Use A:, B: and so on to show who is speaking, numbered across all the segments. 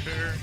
A: chair.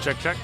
A: Check, check.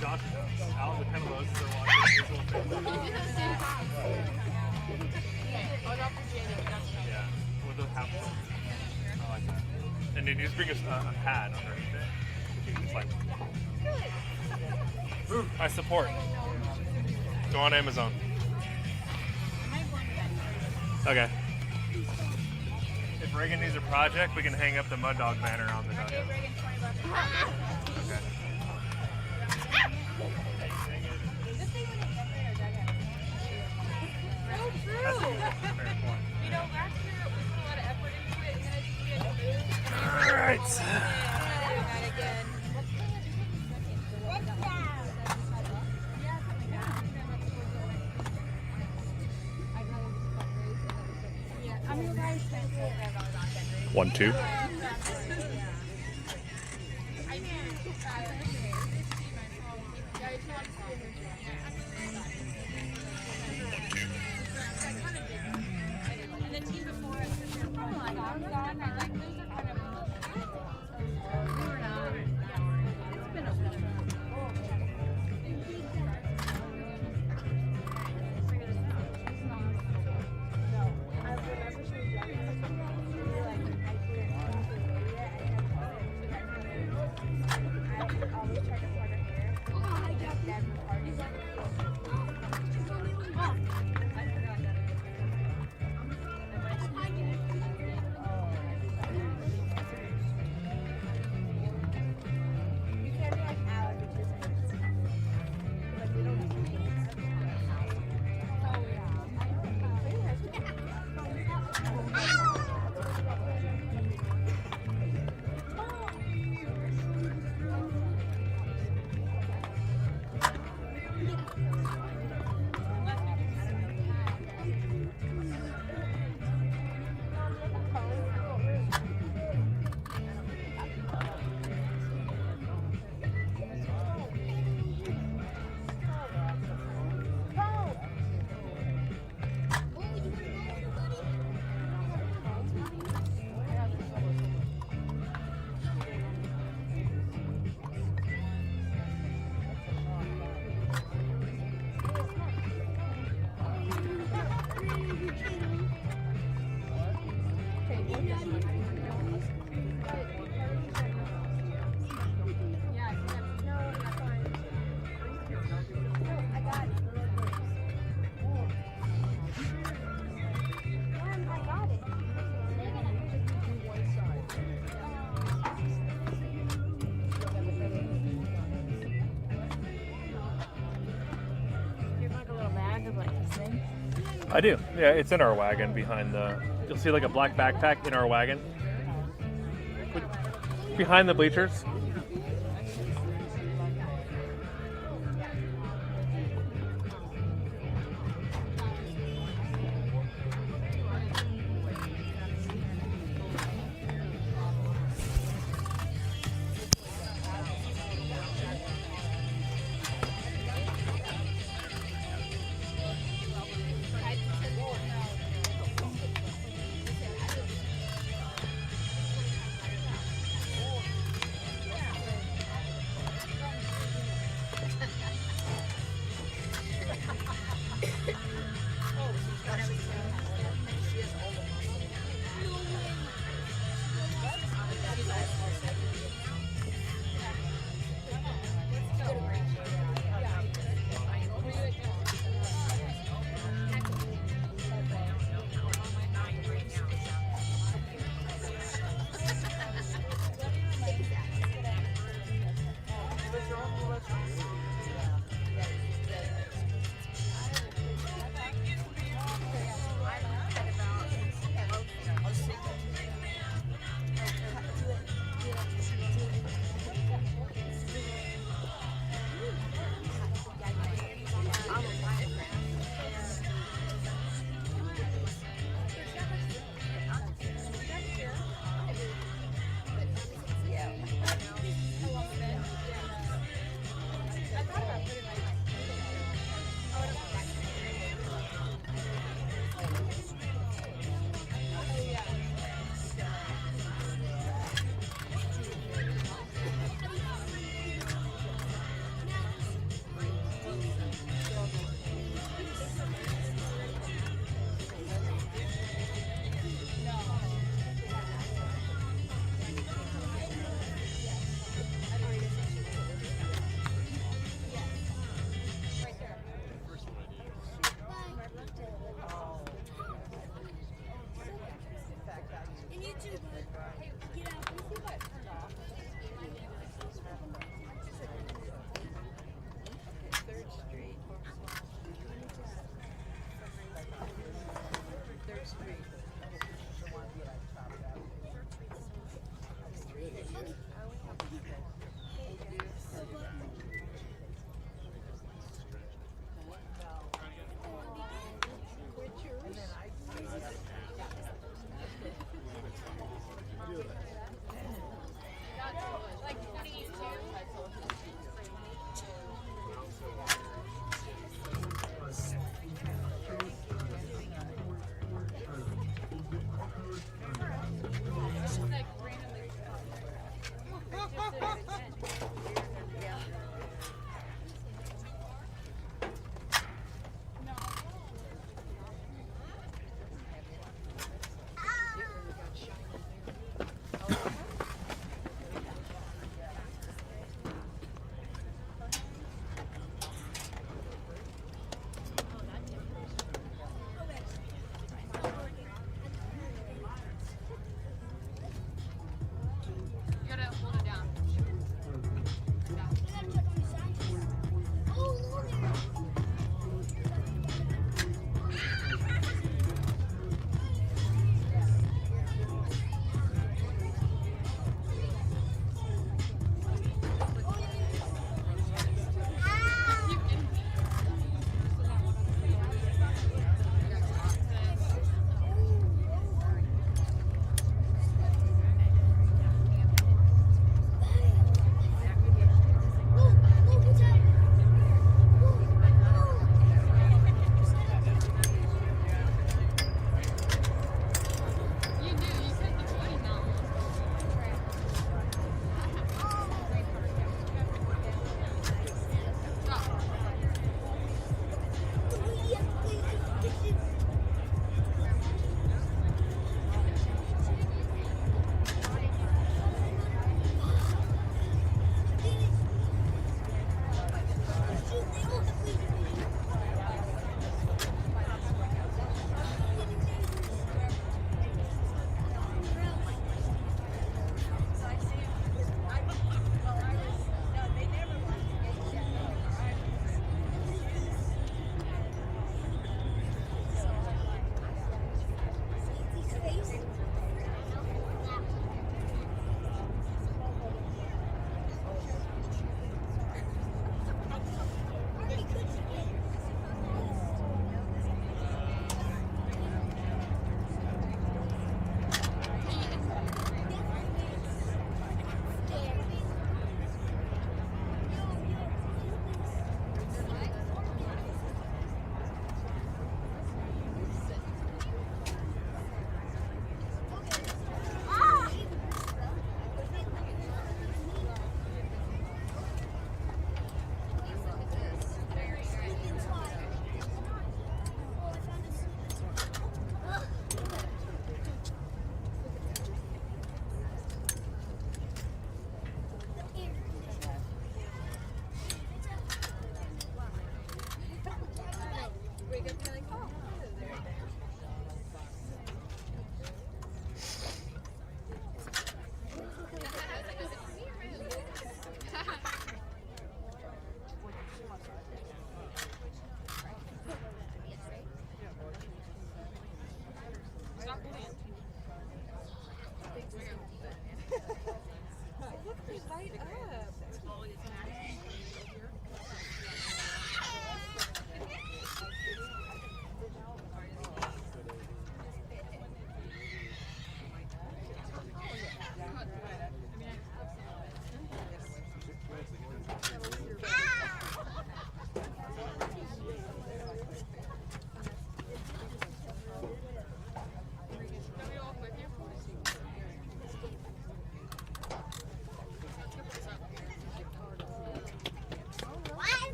A: Josh out with kind of lows for yeah, with the half. I like that. And then you just bring a pad underneath it. You can just like. I support. Go on Amazon. Okay. If Reagan needs a project, we can hang up the Mud Dog banner on the dog. Okay. That's a fair point.
B: You know, last year we put a lot of effort into it, and then I think we had to do it.
A: All right.
B: That again.
A: 1-2.
B: And the team before us, oh my God, like those are kind of. It's been a while.
A: I do. Yeah, it's in our wagon behind the. You'll see like a black backpack in our wagon. Behind the bleachers.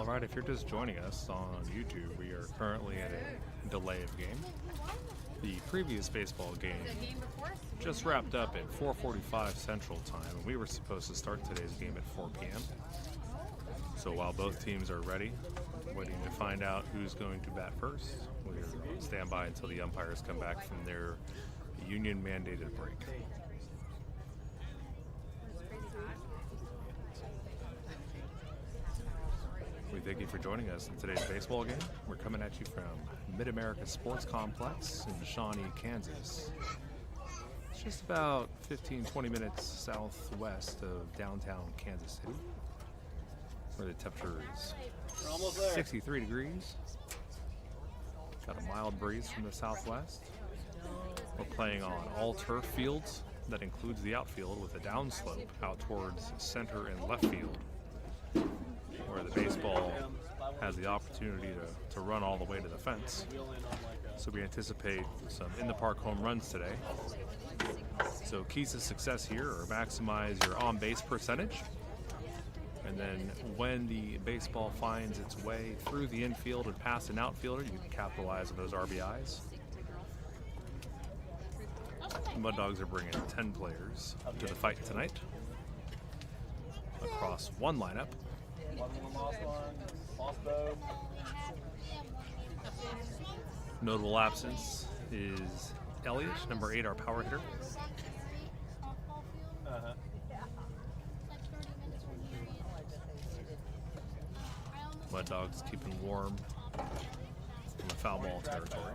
A: All right, if you're just joining us on YouTube, we are currently at a delay of game. The previous baseball game just wrapped up at 4:45 Central Time, and we were supposed to start today's game at 4 p.m. So while both teams are ready, waiting to find out who's going to bat first, we're on standby until the umpires come back from their union-mandated break. We thank you for joining us in today's baseball game. We're coming at you from Mid-America Sports Complex in Shawnee, Kansas. It's just about 15-20 minutes southwest of downtown Kansas City, where the temperature is 63 degrees. Got a mild breeze from the southwest. We're playing on all turf fields. That includes the outfield with a downslope out towards center and left field, where the baseball has the opportunity to run all the way to the fence. So we anticipate some in-the-park home runs today. So keys to success here are maximize your on-base percentage, and then when the baseball finds its way through the infield and past an outfielder, you can capitalize on those RBIs. The Mud Dogs are bringing 10 players to the fight tonight across one lineup. Notable absence is Elliott, number 8, our power hitter. Mud Dogs keeping warm in the foul ball territory.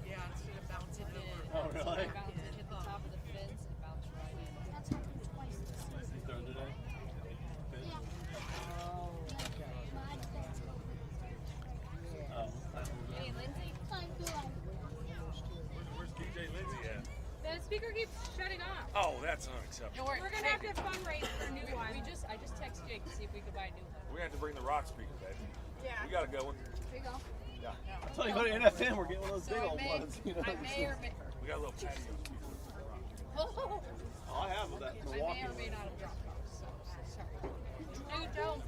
B: Yeah, instead of bouncing in.
C: Oh, really?
B: It hit the top of the fence and bounced right in.
D: That's happened twice this season.
C: He's throwing today?
D: Yeah.
C: Oh.
B: Hey, Lindsay.
A: Where's DJ Lindsay at?
B: The speaker keeps shutting off.
A: Oh, that's unacceptable.
B: We're gonna have to fundraise for a new one. I just text Jake to see if we could buy a new one.
A: We're going to have to bring the rock speaker, baby.
B: Yeah.
A: We got to go.
B: Here you go.
A: Yeah.
C: I told you, go to NFM, we're getting one of those
B: So
C: big
B: I
C: old
B: may,
C: ones. You know?
B: I may or may.
A: We got a little patio speaker.
B: Oh,
C: Oh, I have that
B: I
C: Milwaukee
B: may or may not have dropped off. So sorry. Dude, Joe,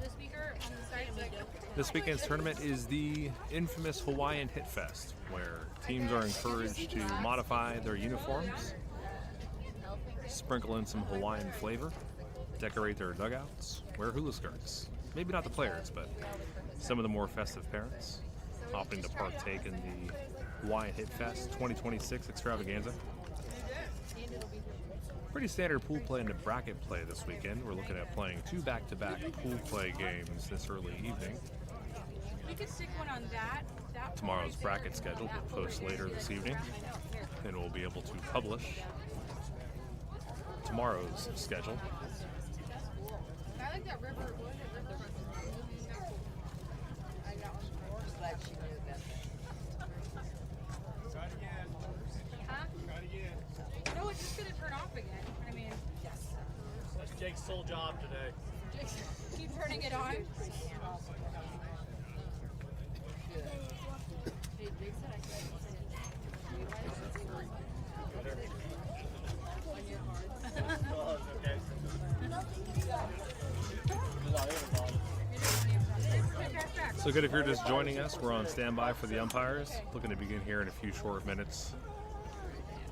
B: the speaker on the side is like.
A: This weekend's tournament is the infamous Hawaiian Hit Fest, where teams are encouraged to modify their uniforms, sprinkle in some Hawaiian flavor, decorate their dugouts, wear hula skirts. Maybe not the players, but some of the more festive parents opting to partake in the Hawaiian Hit Fest 2026 extravaganza. Pretty standard pool play into bracket play this weekend. We're looking at playing 2 back-to-back pool play games this early evening.
B: We could stick one on that.
A: Tomorrow's bracket schedule will post later this evening, and we'll be able to publish tomorrow's schedule.
B: I like that river. What is it? River. I got one.
E: Glad she knew about that.
C: Try it again.
B: Huh?
C: Try it again.
B: No, it's just gonna turn off again. I mean,
C: That's Jake's sole job today.
B: just keep turning it on.
E: Hey, Jake said I said,
C: Oh, it's okay.
A: So good if you're just joining us. We're on standby for the umpires. Looking to begin here in a few short minutes.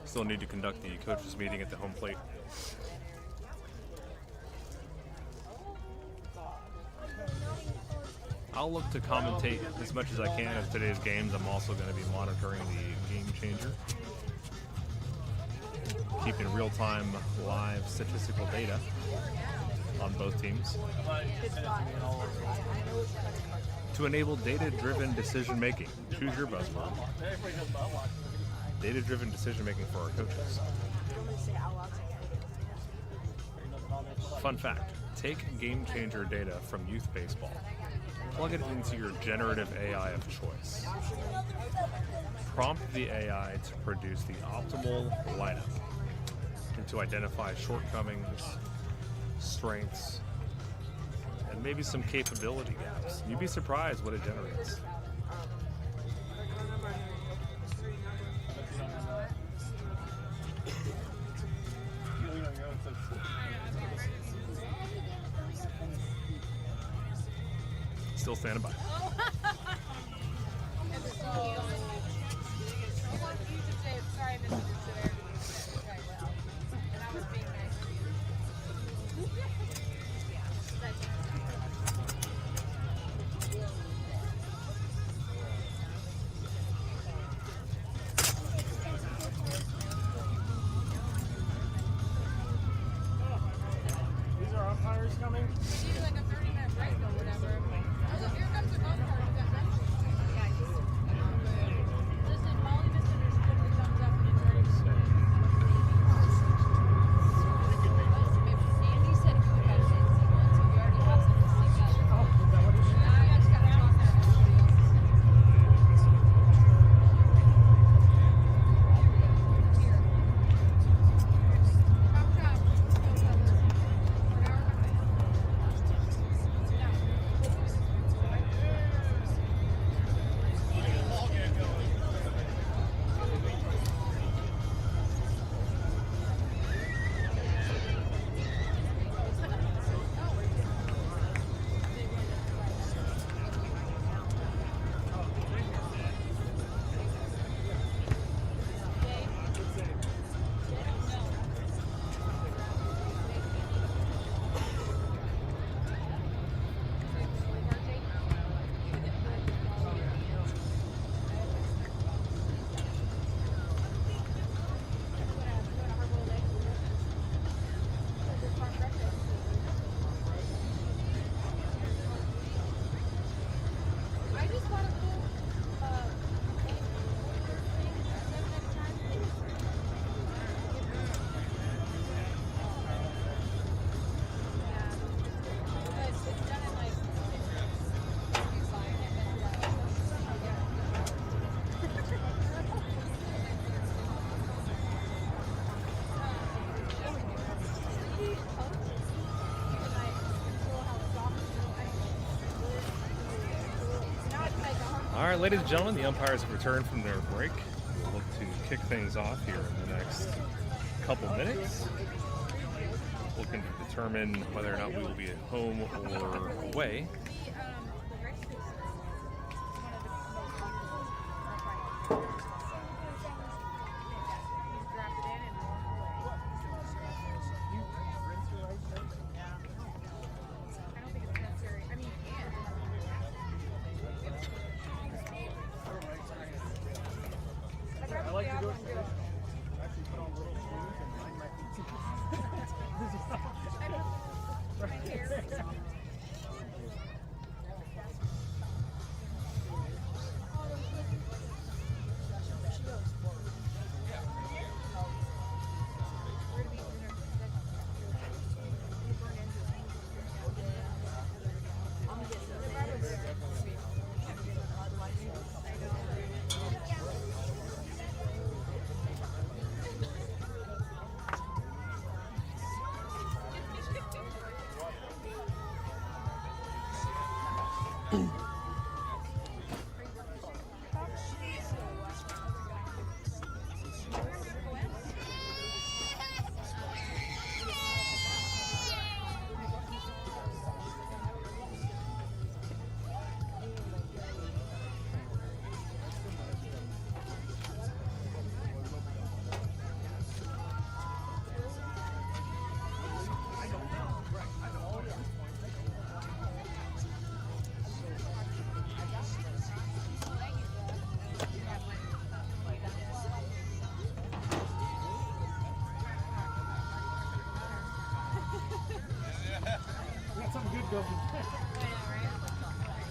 A: Still need to conduct the coaches meeting at the home plate. I'll look to commentate as much as I can of today's games. I'm also going to be monitoring the game changer, keeping real-time live statistical data on both teams to enable data-driven decision-making. Choose your buzzword. Data-driven decision-making for our coaches. Fun fact, take game changer data from youth baseball, plug it into your generative AI of choice. Prompt the AI to produce the optimal lineup and to identify shortcomings, strengths, and maybe some capability gaps. You'd be surprised what it generates. Still standing by.
B: Sorry, I missed it today. Okay, well, and I was being nice to you.
C: These are umpires coming.
B: We need like a 30-minute break or whatever. Oh, here comes the golf cart. We got that. Listen, Molly missed it. There's put the thumbs up and it's ready to start.
E: Andy said he would have it, so we already have something to stick up.
C: Oh, is that what it is?
B: I just got to toss that to everybody else. Here. Chop, chop. Go, fellas. An hour coming. I just want to cool, it's done in like
A: All right, ladies and gentlemen, the umpires have returned from their break. We'll look to kick things off here in the next couple minutes. Looking to determine whether or not we will be at home or away.
C: I like to go actually put on little shoes and mind my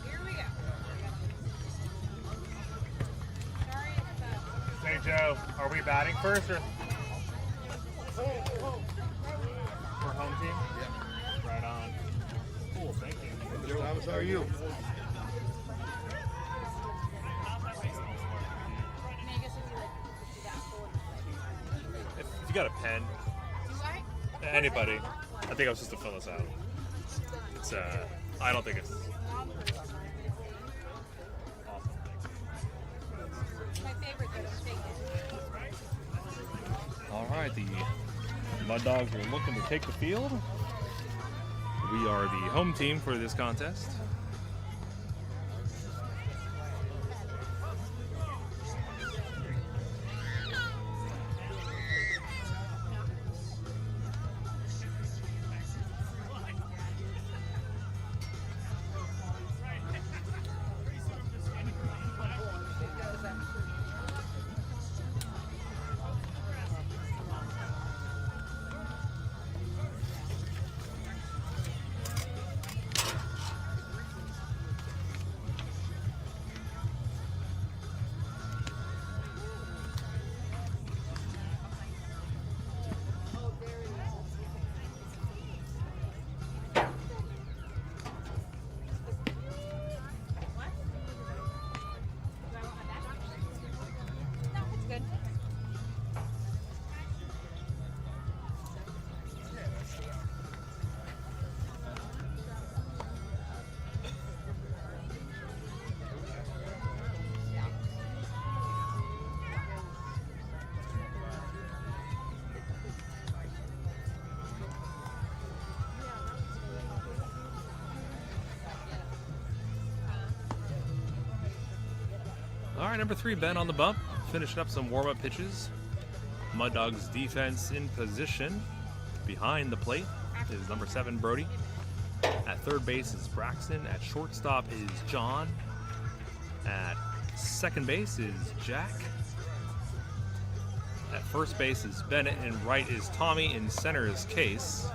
B: Here we go. Sorry if
C: Hey Joe, are we batting first or for home team? Yeah. Right on. Cool, thank you.
F: Joe, how are you?
A: If you got a pen, anybody, I think I was just to fill this out. It's I don't think it's
B: my favorite though is fake.
A: all right. The Mud Dogs are looking to take the field. We are the home team for this contest. right, number 3, Ben on the bump, finishing up some warm-up pitches. Mud Dogs defense in position. Behind the plate is number 7, Brody. At third base is Braxton. At shortstop is John. At second base is Jack. At first base is Bennett. In right is Tommy. In center is Case.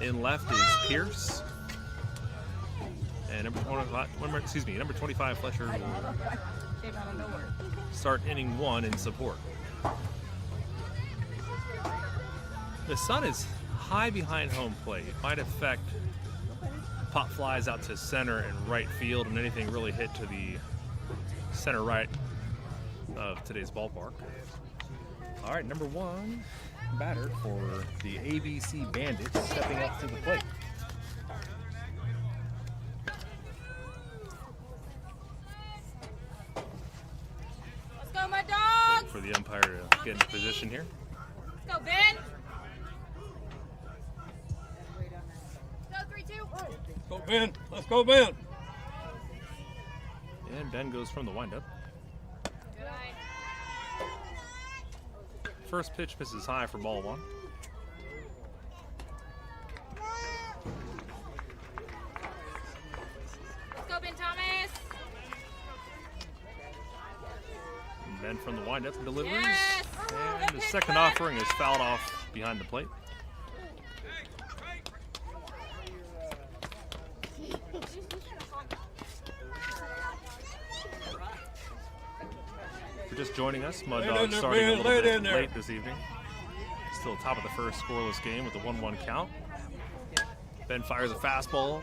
A: In left is Pierce. And number 25, Fletcher will start inning 1 in support. The sun is high behind home plate. It might affect pop flies out to center and right field and anything really hit to the center right of today's ballpark. All right, number 1 batter for the ABC Bandits stepping up to the plate.
B: Let's go, my dogs!
A: For the umpire to get into position here.
B: Let's go, Ben! Go, 3-2.
C: Go, Ben. Let's go, Ben.
A: And Ben goes from the windup.
B: Good eye.
A: First pitch misses high for ball 1.
B: Let's go, Ben Thomas!
A: And Ben from the windup delivers.
B: Yes!
A: And the second offering is fouled off behind the plate. If you're just joining us, Mud Dogs starting a little bit late this evening. Still top of the first scoreless game with a 1-1 count. Ben fires a fastball.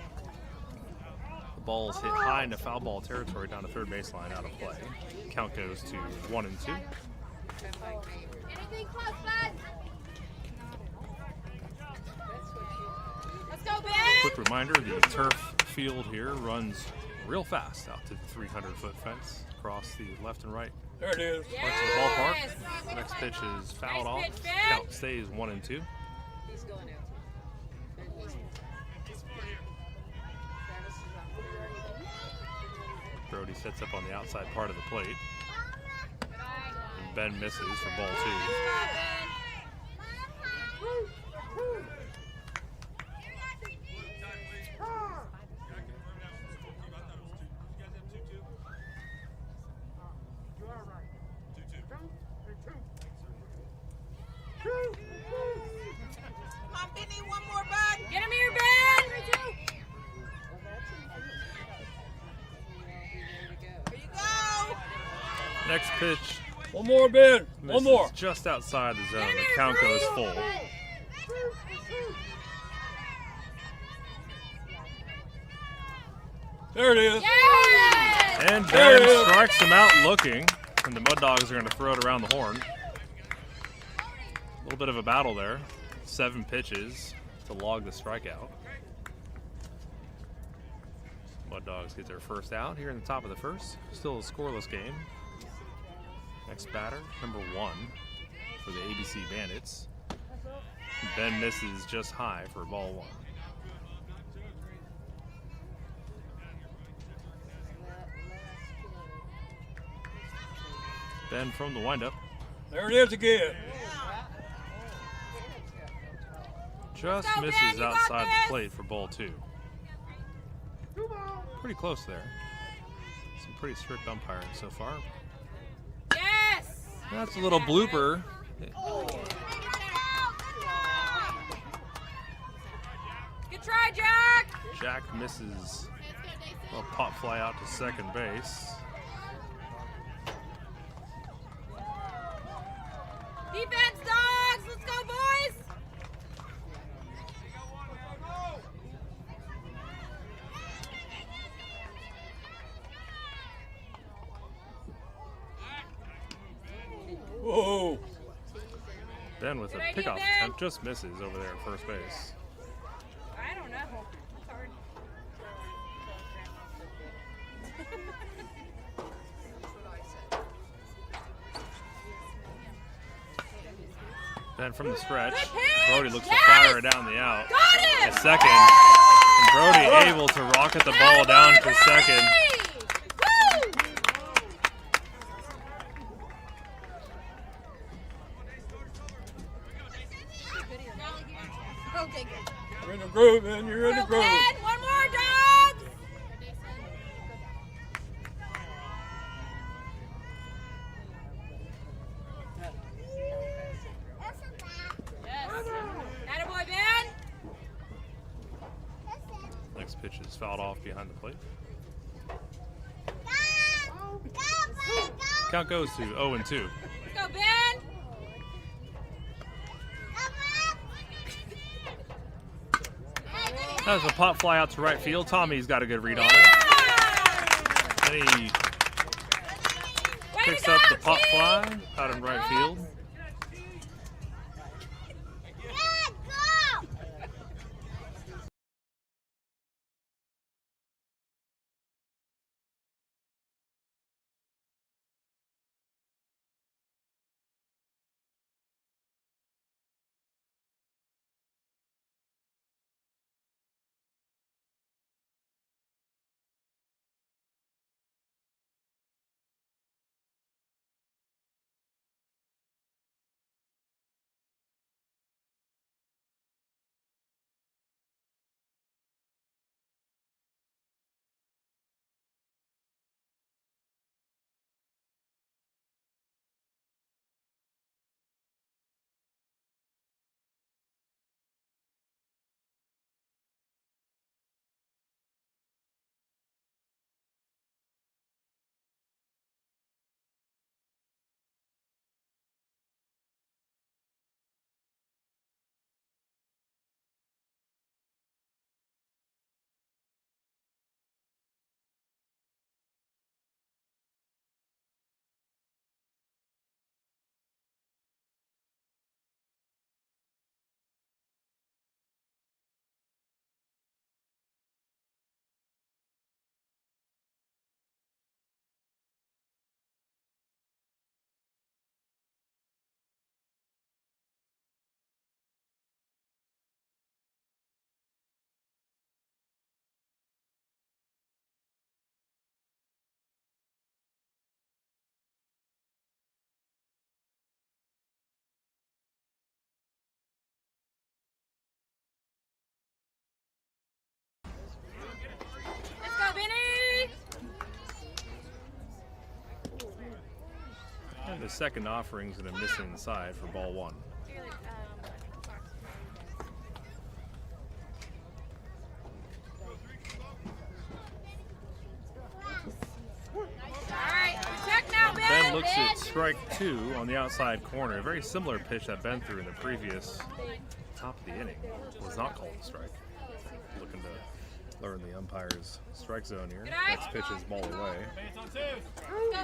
A: The ball is hit high into foul ball territory down to third baseline, out of play. Count goes to 1-2.
B: Anything close, bud? Let's go, Ben!
A: Quick reminder, the turf field here runs real fast out to the 300-foot fence across the left and right
C: There it is.
A: parts of the ballpark. Next pitch is fouled
B: Nice
A: off.
B: pitch, Ben.
A: Count stays 1-2.
E: He's going out.
A: Brody sets up on the outside part of the plate.
B: Good eye.
A: And Ben misses for ball 2.
B: Good spot, Ben.
F: Come on, Benny, one more, bud.
B: Get him here, Ben!
F: Here you go.
A: Next pitch
C: One more, Ben. One
A: misses
C: more.
A: just outside the zone. The count goes full.
C: There it is.
B: Yes!
A: And
C: There it
A: Ben
C: is.
A: strikes him out looking. And the Mud Dogs are going to throw it around the horn. A little bit of a battle there. 7 pitches to log the strikeout. Mud Dogs get their first out here in the top of the first. Still a scoreless game. Next batter, number 1 for the ABC Bandits. Ben misses just high for ball 1. Ben from the windup.
C: There it is again.
A: Just
B: Go, Ben,
A: misses
B: you got
A: outside
B: this.
A: the plate for ball 2. Pretty close there. Some pretty strict umpiring so far.
B: Yes!
A: That's a little blooper.
B: Good try, Jack!
A: Jack misses a pop fly out to second base.
B: Defense, dogs! Let's go, boys!
C: Whoa.
A: Ben with a
B: Good idea,
A: pickoff
B: Ben.
A: attempt just misses over there at first base.
B: I don't know. It's hard.
A: Ben from the stretch.
B: Good pitch!
A: Brody looks
B: Yes!
A: to fire it down the out.
B: Got him!
A: At second. And Brody able to rocket the ball down to second.
B: Woo!
F: Okay, good.
C: You're in the groove, man. You're in the groove.
F: Ben, one more, dogs. Attaboy, Ben.
A: Next pitch is fouled off behind the plate. Count goes to 0-2.
F: Let's go, Ben.
A: That was a pop fly out to right field. Tommy's got a good read on it. And he picks up the pop fly out in right field.
F: Let's go, Benny.
A: And the second offering's going to miss inside for ball one.
F: All right, check now, Ben.
A: Ben looks at strike two on the outside corner. A very similar pitch that Ben threw in the previous top of the inning. Was not called a strike. Looking to learn the umpire's strike zone here. Next pitch is ball away.
F: Let's go,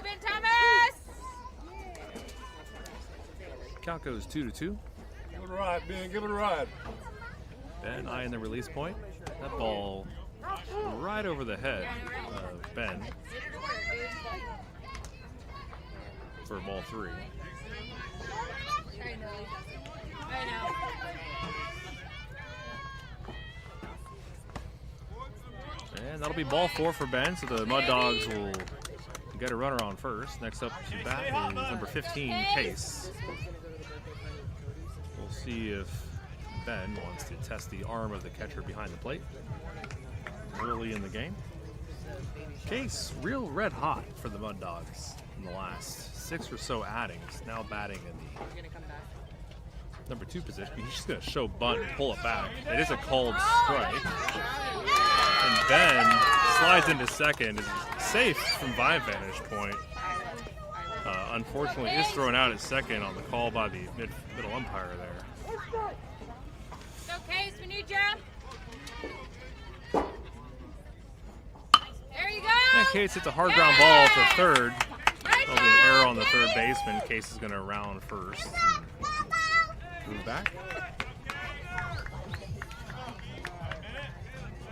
F: Ben Thomas.
A: Count goes 2-2.
C: Give it a ride, Ben. Give it a ride.
A: Ben eyeing the release point. That ball right over the head of Ben for ball three.
F: I know.
A: And that'll be ball four for Ben, so the Mud Dogs will get a runner on first. Next up to bat is number 15, Case. We'll see if Ben wants to test the arm of the catcher behind the plate early in the game. Case, real red hot for the Mud Dogs in the last 6 or so outings. Now batting in the number 2 position. He's just going to show bunt and pull it back. It is a called strike. And Ben slides into second, is safe from my vantage point. Unfortunately, is thrown out at second on the call by the middle umpire there.
F: It's okay, we need you. There you go.
A: And Case hits a hard ground ball to third. There'll be an error on the third baseman. Case is going to round first. Move back.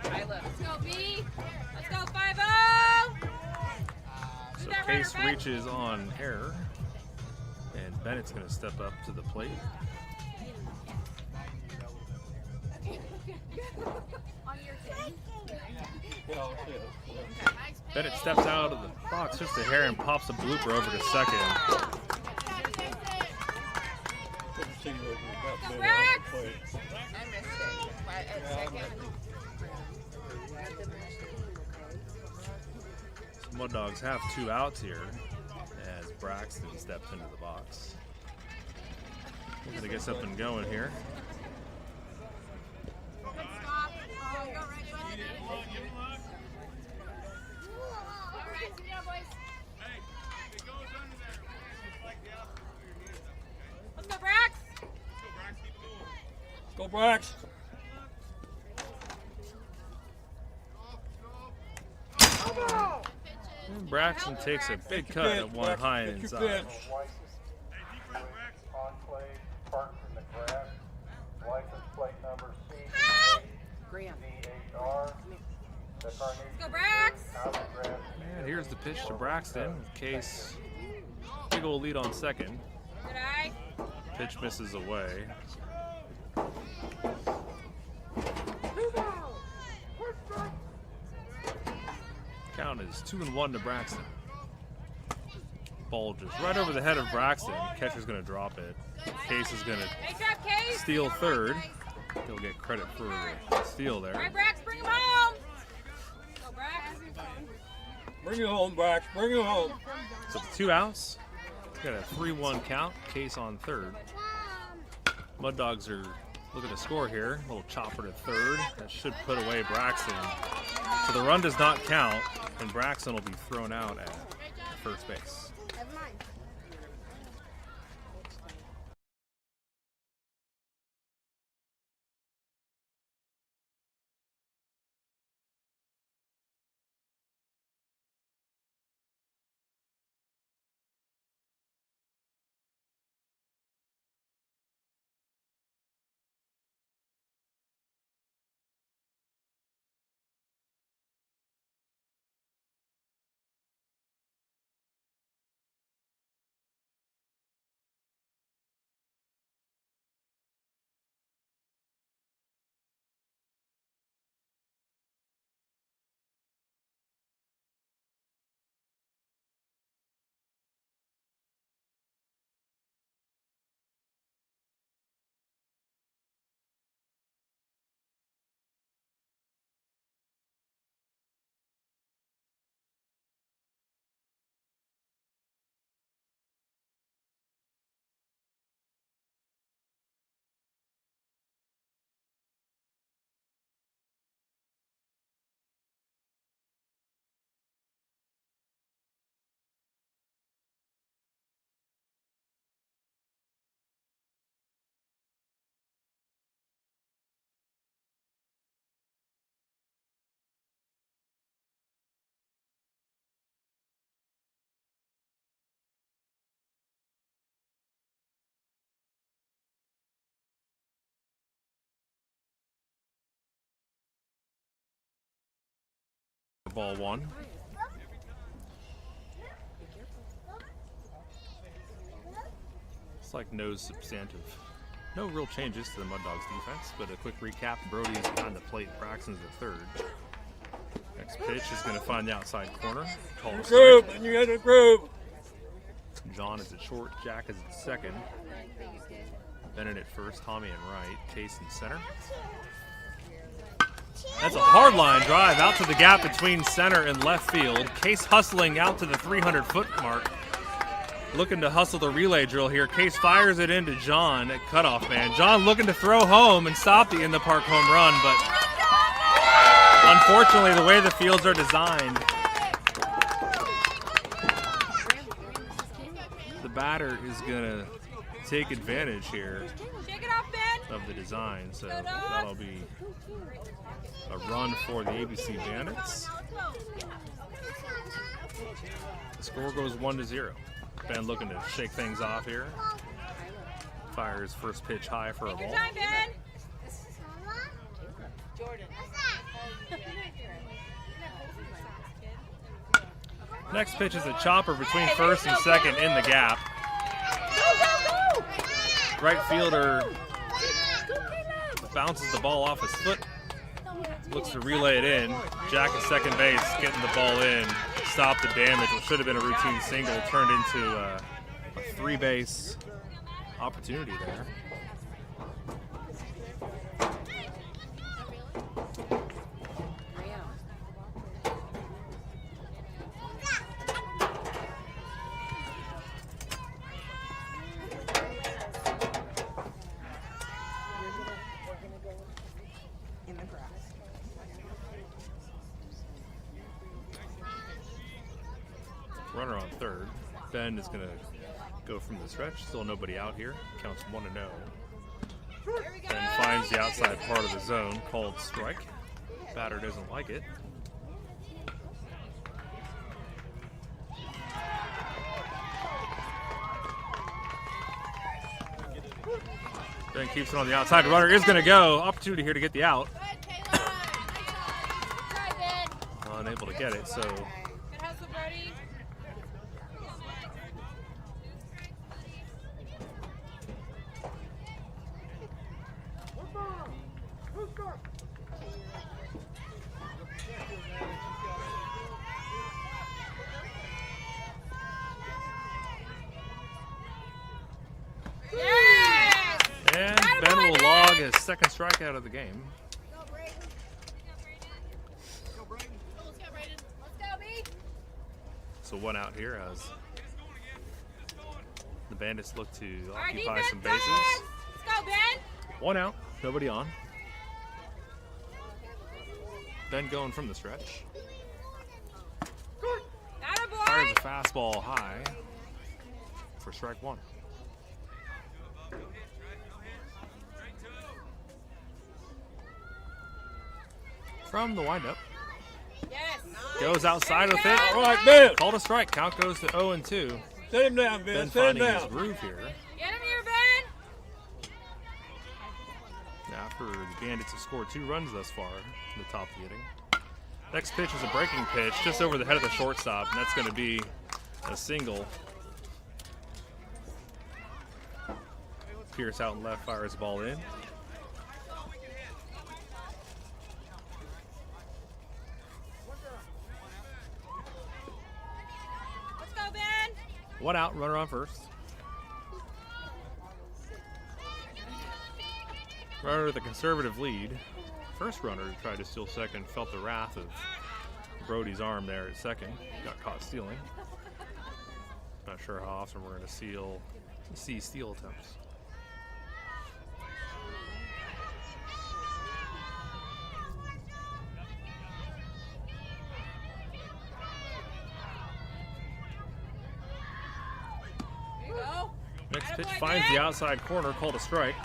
F: Let's go, B. Let's go, 5-0.
A: So Case reaches on error. And Bennett's going to step up to the plate. Bennett steps out of the box just a hair and pops a blooper over to second.
C: But,
F: Brax!
C: play.
B: I missed it. But at second.
A: Mud Dogs have 2 outs here as Braxton steps into the box. We're going to get something going here.
F: Let's go, Brax!
C: Go, Brax.
A: And Braxton takes a big cut at one high and inside.
G: Enclave parked in the grass. License plate number CDHR. That's our
F: Let's go, Brax!
A: And here's the pitch to Braxton in case big old lead on second.
F: Good eye.
A: Pitch misses away. Count is 2-1 to Braxton. Ball just right over the head of Braxton. Catcher's going to drop it. Case is going to
F: Nice job, Case.
A: steal third. He'll get credit for the steal
F: All
A: there.
F: right, Brax, bring him home. Go, Brax.
C: Bring it home, Brax. Bring it home.
A: So with 2 outs, got a 3-1 count. Case on third. Mud Dogs are looking to score here. A little chopper to third. That should put away Braxton. So the run does not count, and Braxton will be thrown out at first base. Ball 1. It's like no substantive. No real changes to the Mud Dogs defense, but a quick recap. Brody is behind the plate. Braxton's at third. Next pitch is going to find the outside corner. Call a
C: Group,
A: strike.
C: and you got a group.
A: John is at short. Jack is at second. Bennett at first. Tommy in right. Case in center. That's a hard line drive out to the gap between center and left field. Case hustling out to the 300-foot mark. Looking to hustle the relay drill here. Case fires it into John at cutoff man. John looking to throw home and stop the in-the-park home run, but unfortunately the way the fields are designed, the batter is going to take advantage here
F: Shake it off, Ben.
A: of the design, so that'll be a run for the ABC Bandits. The score goes 1-0. Ben looking to shake things off here. Fires first pitch high for a
F: Take your
A: ball.
F: time, Ben.
A: Next pitch is a chopper between first and second in the gap. Right fielder bounces the ball off his foot. Looks to relay it in. Jack at second base, getting the ball in. Stop the damage. What should have been a routine single turned into a 3-base opportunity there. runner on third. Ben is going to go from the stretch. Still nobody out here. Counts 1-0. Ben finds the outside part of the zone, called strike. Batter doesn't like it. Ben keeps it on the outside. The runner is going to go. Opportunity here to get the out. Unable to get it, so
F: Good hustle, Brody.
A: and Ben will log his second strikeout of the game. So 1 out here as the Bandits look to occupy some bases.
F: Let's go, Ben.
A: 1 out, nobody on. Ben going from the stretch. Fires a fastball high for strike 1. From the windup.
F: Yes.
A: Goes outside with it.
C: All right, Ben.
A: Called a strike. Count goes to 0-2.
C: Set him down, Ben.
A: Ben
C: Set him
A: finding his
C: down.
A: groove here.
F: Get him here, Ben.
A: After the Bandits have scored 2 runs thus far in the top of the inning. Next pitch is a breaking pitch just over the head of the shortstop, and that's going to be a single. Pierce out and left, fires the ball in.
F: Let's go, Ben.
A: 1 out, runner on first. Runner with a conservative lead. First runner who tried to steal second felt the wrath of Brody's arm there at second. Got caught stealing. Not sure how often we're going to see steal attempts.
F: Here you go.
A: Next pitch
F: Attaboy,
A: finds
F: Ben.
A: the outside corner, called a strike.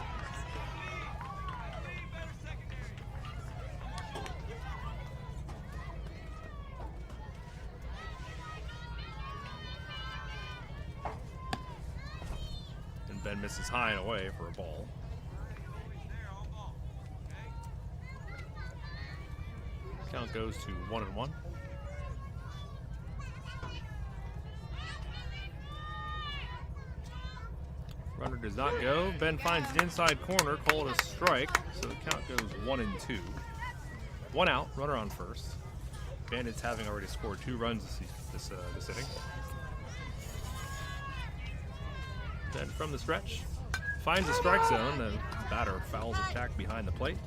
A: And Ben misses high and away for a ball. Count goes to 1-1. Runner does not go. Ben finds the inside corner, called a strike, so the count goes 1-2. 1 out, runner on first. Bandits having already scored 2 runs this inning. Then from the stretch, finds the strike zone. The batter fouls a tack behind the plate.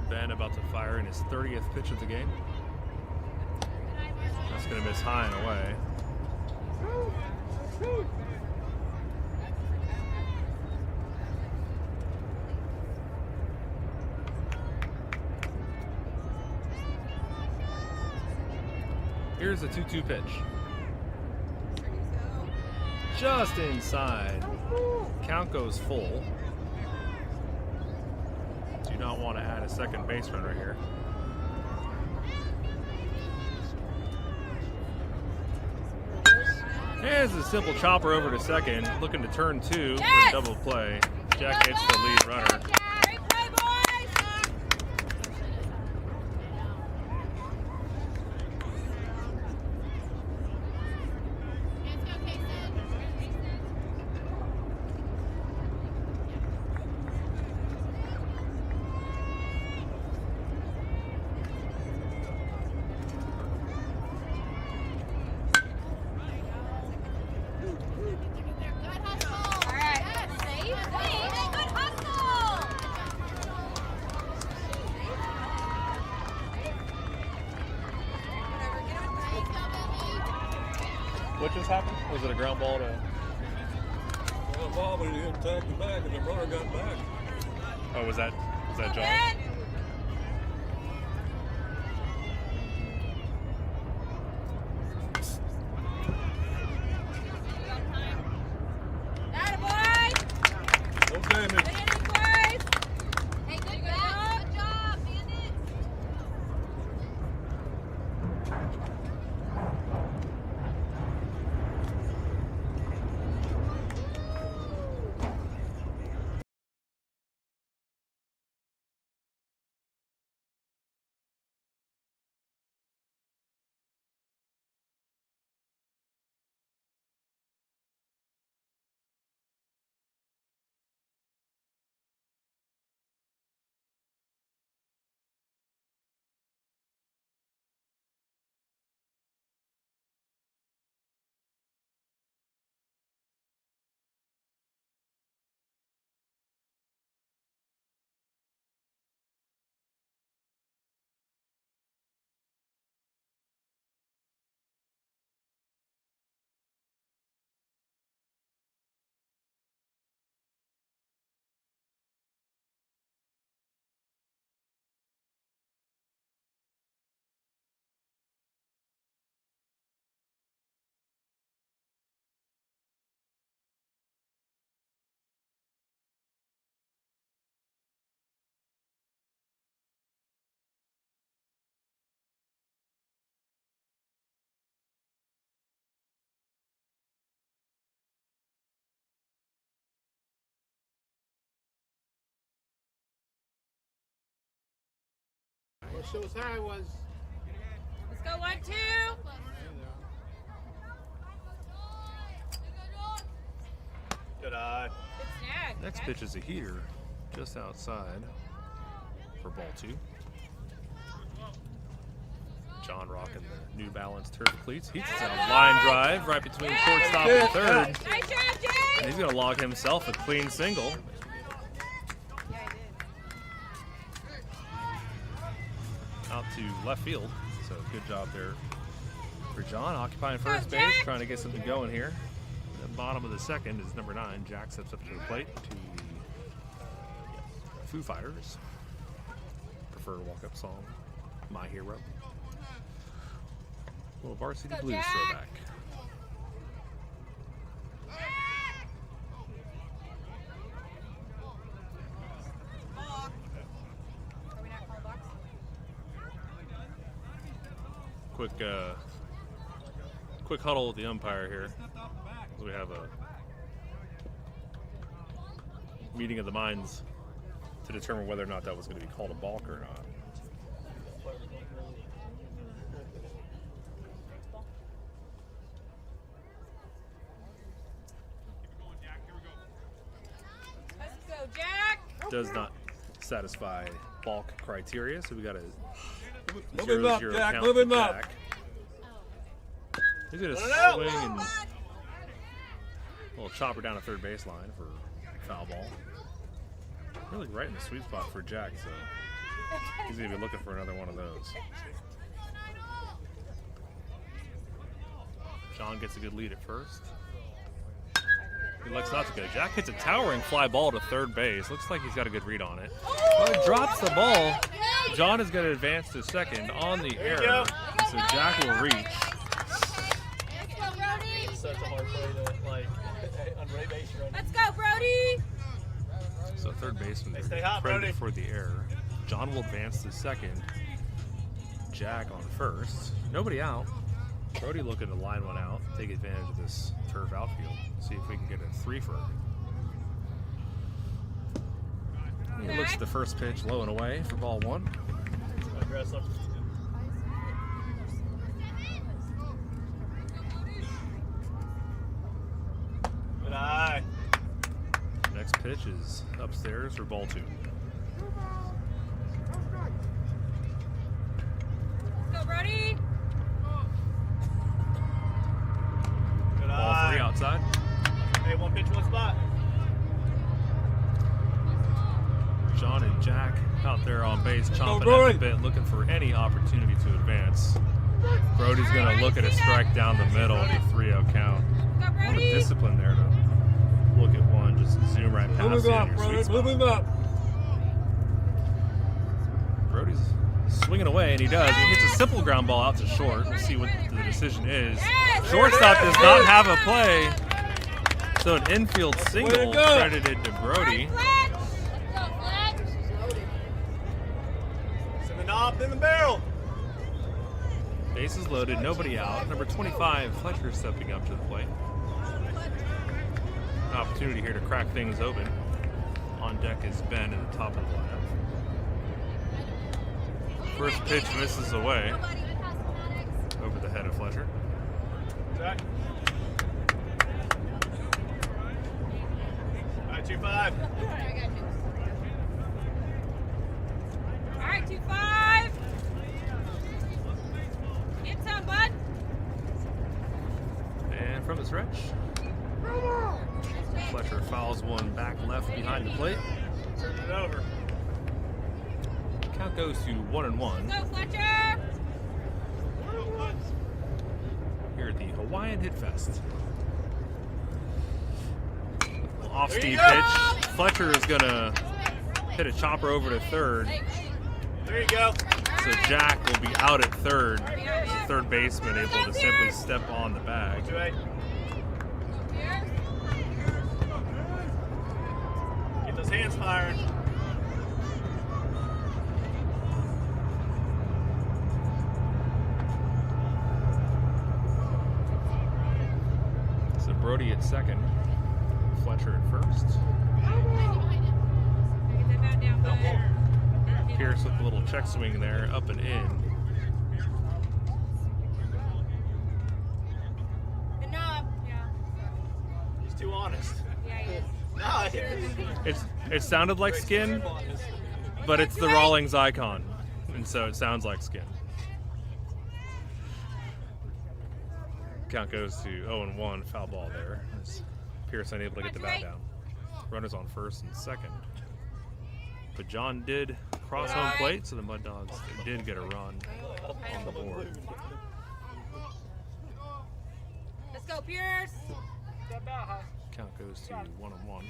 A: Ben about to fire in his 30th pitch of the game. That's going to miss high and away. Here's a 2-2 pitch. Just inside. Count goes full. Do not want to add a second base runner here. Here's a simple chopper over to second, looking to turn 2 for a double play. Jack hits the lead runner.
F: Great play, boys. All right. Save. Good hustle.
A: What just happened? Was it a ground ball to...
C: ball, but he didn't tag the back, and the runner got back.
A: Oh, was that John?
F: Ben. Attaboy.
C: No damage.
F: Good inning, boys.
E: Hey, good job. Good job, Bandits.
B: Shows how I was.
F: Let's go 1-2.
C: Good eye.
F: Good snag.
A: Next pitch is a heater, just outside for ball 2. John rocking the New Balance turf cleats. He's on a line drive right between shortstop and third.
F: Nice job,
A: And
F: Jay.
A: he's going to log himself a clean single. Out to left field. So good job there for John, occupying first base, trying to get something going here. At the bottom of the second is number 9. Jack steps up to the plate to the Foo Fighters. Preferred walk-up song, My Hero. Little Varsity
F: Go,
A: Blues
F: Jack.
A: throwback.
F: Are we not called box?
A: Quick huddle with the umpire here. As we have a meeting of the minds to determine whether or not that was going to be called a balk or not.
F: Let's go, Jack.
A: Does not satisfy balk criteria, so we got a
C: Move him up,
A: 0-0
C: Jack.
A: count
C: Move
A: for
C: him up.
A: Jack. He's going to
C: Run it out.
A: swing and a little chopper down a third baseline for foul ball. Really right in the sweet spot for Jack, so he's going to be looking for another one of those. John gets a good lead at first. He looks not to go. Jack hits a towering fly ball to third base. Looks like he's got a good read on it. Oh, drops the ball. John is going to advance to second on the error, so Jack will reach.
F: Let's go, Brody.
H: Such a hard play to like on Ray base run.
F: Let's go, Brody.
A: So third baseman
H: Stay hot,
A: credited
H: Brody.
A: for the error. John will advance to second. Jack on first. Nobody out. Brody looking to line one out, take advantage of this turf outfield. See if we can get a 3-for. He looks at the first pitch low and away for ball 1.
H: Aggressive. Good eye.
A: Next pitch is upstairs for ball 2.
F: Let's go, Brody.
H: Good
A: Ball
H: eye.
A: 3 outside.
H: Hey, one pitch, one spot.
A: John and Jack out there on base, chomping
C: Brody.
A: at the bit, looking for any opportunity to advance. Brody's going to look at a strike down the middle, the 3-0 count.
F: Let's go,
A: A lot of
F: Brody.
A: discipline there to look at one just zoom right past
C: Move
A: you
C: him
A: in
C: up,
A: your
C: brother.
A: sweet spot.
C: Move him up.
A: Brody's swinging away, and he does. He hits a simple ground ball out to short. We'll see what the decision is. Shortstop does not have a play, so an infield single
C: go.
A: credited to Brody.
F: Let's go, Fletch.
H: It's in the knob, in the barrel.
A: Bases loaded, nobody out. Number 25, Fletcher stepping up to the plate. An opportunity here to crack things open. On deck is Ben at the top of the lineup. First pitch misses away over the head of Fletcher.
H: Zach. All right, 2-5.
F: All right, 2-5. Get some, bud.
A: And from the stretch, Fletcher fouls one back left behind the plate.
H: Turn it over.
A: Count goes to 1-1
F: Go, Fletcher.
A: here at the Hawaiian Hit Fest. Off
H: There
A: speed
H: you go.
A: pitch. Fletcher is gonna hit a chopper over to third.
H: There you go.
A: So Jack will be out at third. The third baseman able to simply step on the bag.
H: 2-8. Get those hands firing.
A: So Brody at second, Fletcher at first.
F: Get that bat down, bud.
A: Pierce with a little check swing there, up and in.
F: The knob. Yeah.
H: He's too honest.
F: Yeah, he is.
H: No,
A: It sounded like skin, but it's the Rawlings icon, and so it sounds like skin. Count goes to 0-1, foul ball there. As Pierce unable to get the bat down. Runners on first and second. But John did cross home plate, so the Mud Dogs did get a run on the board.
F: Let's go, Pierce.
A: Count goes to 1-1.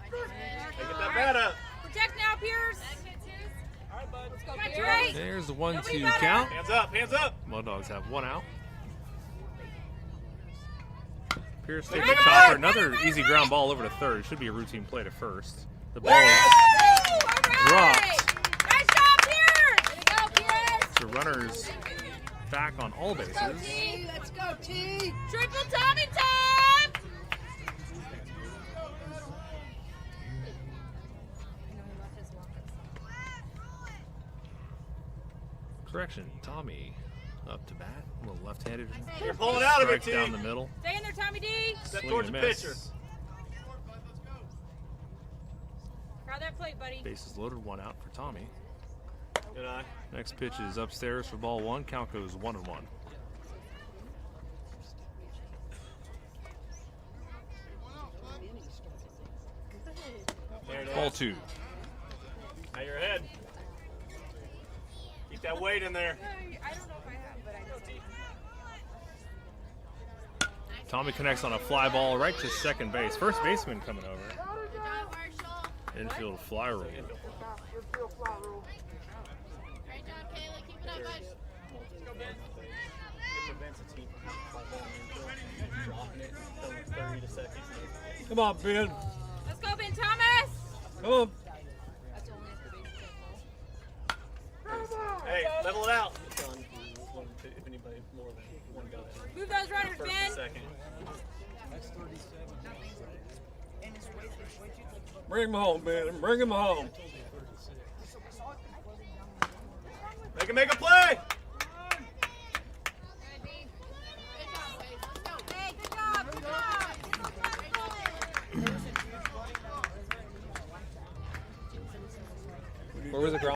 H: Hey, get that bat up.
F: Protect now, Pierce. Let's go, Pierce. Right.
A: There's the 1-2
F: Nobody better.
A: count.
H: Hands up, hands up.
A: Mud Dogs have one out. Pierce takes a chopper, another easy ground ball over to third. Should be a routine play to first. The ball is
F: Woo! All right.
A: dropped.
F: Nice job, Pierce. Way to go, Pierce.
A: The runners back on all bases.
F: Let's go, T. Triple Tommy time.
A: Correction, Tommy up to bat. A little left-handed.
H: You're pulling out of it,
A: Strike down
H: T.
A: the middle.
F: Stay in there, Tommy D.
H: Step
A: Swing
H: towards
A: and
H: the
A: miss.
H: pitcher.
F: Crowd that plate, buddy.
A: Bases loaded, one out for Tommy.
H: Good eye.
A: Next pitch is upstairs for ball one. Count goes 1-1.
H: There it
A: Ball
H: is.
A: two.
H: Now you're ahead. Keep that weight in there.
B: I don't know if I have, but I know.
A: Tommy connects on a fly ball right to second base. First baseman coming over. Infield fly roll.
D: Great job, Kayla. Keep it up, bud.
C: Come on, Ben.
F: Let's go, Ben Thomas.
C: Come on.
H: Hey, level it out.
F: Move those runners, Ben.
H: Second.
C: Bring him home, Ben. Bring him home.
H: Make him make a play.
D: Good job, Wade. Let's go.
F: Hey, good job. Good job.
A: Where was the ground?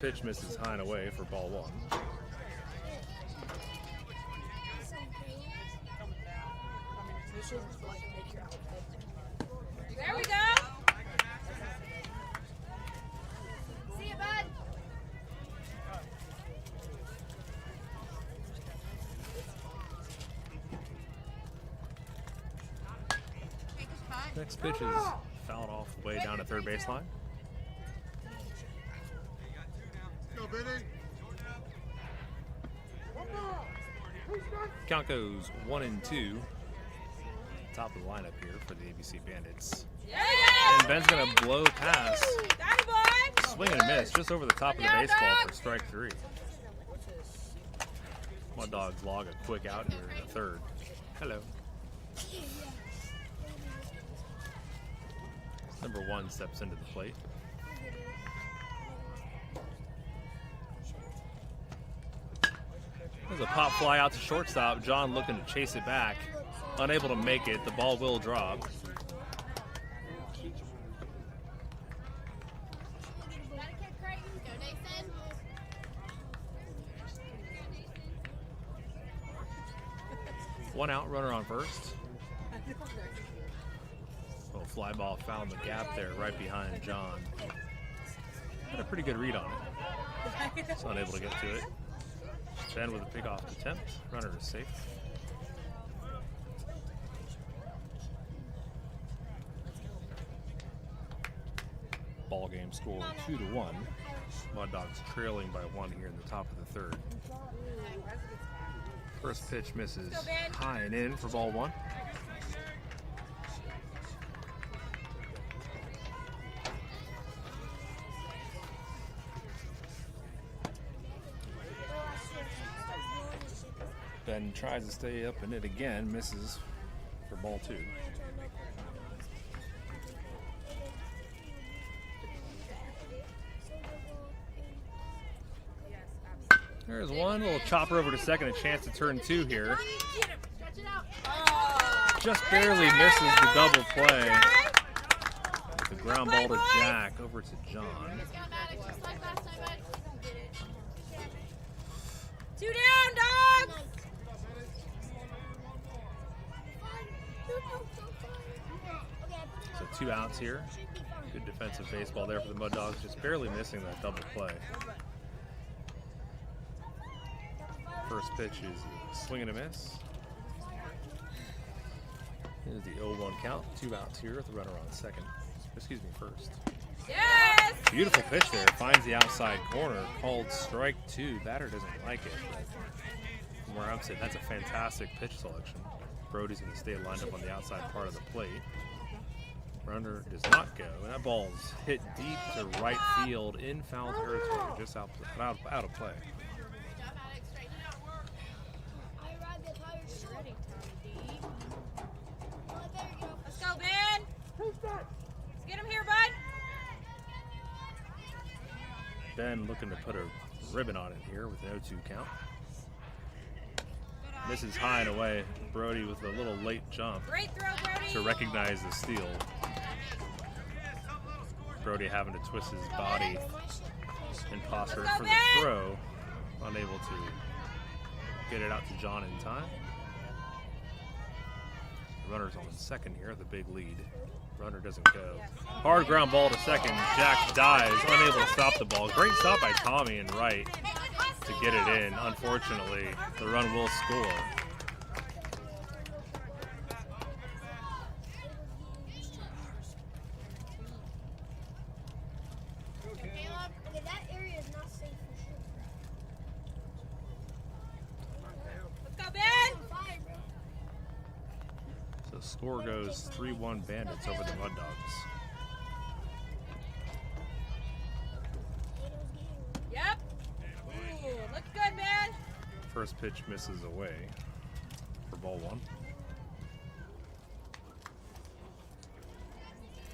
A: Pitch misses high and away for ball 1.
F: There we go.
D: See you, bud. Take a spot.
A: Next pitch is fouled off way down to third baseline. Count goes 1-2. Top of the lineup here for the ABC Bandits.
F: There we
A: And
F: go.
A: Ben's going to blow past.
F: Got it, boy.
A: Swing and a miss just over the top of the baseball for strike 3. Mud Dogs log a quick out here in the third. Hello. Number 1 steps into the plate. There's a pop fly out to shortstop. John looking to chase it back. Unable to make it. The ball will drop.
D: Gotta kick Creighton. Go, Nathan.
A: One out, runner on first. Little fly ball found the gap there right behind John. Had a pretty good read on it. Just unable to get to it. Ben with a pickoff attempt. Runner is safe. Ball game score 2-1. Mud Dogs trailing by 1 here in the top of the third. First pitch misses high and in for ball 1. Ben tries to stay up in it again, misses for ball 2. There's one little chopper over to second, a chance to turn 2 here.
D: Stretch it out.
A: Just barely misses the double play. The ground ball to Jack over to John.
D: Just got Maddox just like last time, bud.
F: 2 down, dogs.
A: So 2 outs here. Good defensive baseball there for the Mud Dogs, just barely missing that double play. First pitch is a swing and a miss. Here's the 0-1 count. 2 outs here with the runner on second. Excuse me, first.
F: Yes.
A: Beautiful pitch there. Finds the outside corner. Called strike 2. Batter doesn't like it. But from where I'm sitting, that's a fantastic pitch selection. Brody's going to stay lined up on the outside part of the plate. Runner does not go. And that ball's hit deep to right field in foul territory, just out of play.
D: Good job, Maddox. Straighten it out.
F: Let's go, Ben. Let's get him here, bud.
A: Ben looking to put a ribbon on it here with an 0-2 count. Misses high and away. Brody with a little late jump
F: Great throw, Brody.
A: to recognize the steal. Brody having to twist his body and posture for the throw. Unable to get it out to John in time. Runner's on second here, the big lead. Runner doesn't go. Hard ground ball to second. Jack dives, unable to stop the ball. Great stop by Tommy and Wright to get it in. Unfortunately, the run will score.
D: Caleb.
E: Okay, that area is not safe for sure.
F: Let's go, Ben.
E: Fire, bro.
A: So score goes 3-1 Bandits over the Mud Dogs.
F: Yep. Ooh, looks good, man.
A: First pitch misses away for ball 1.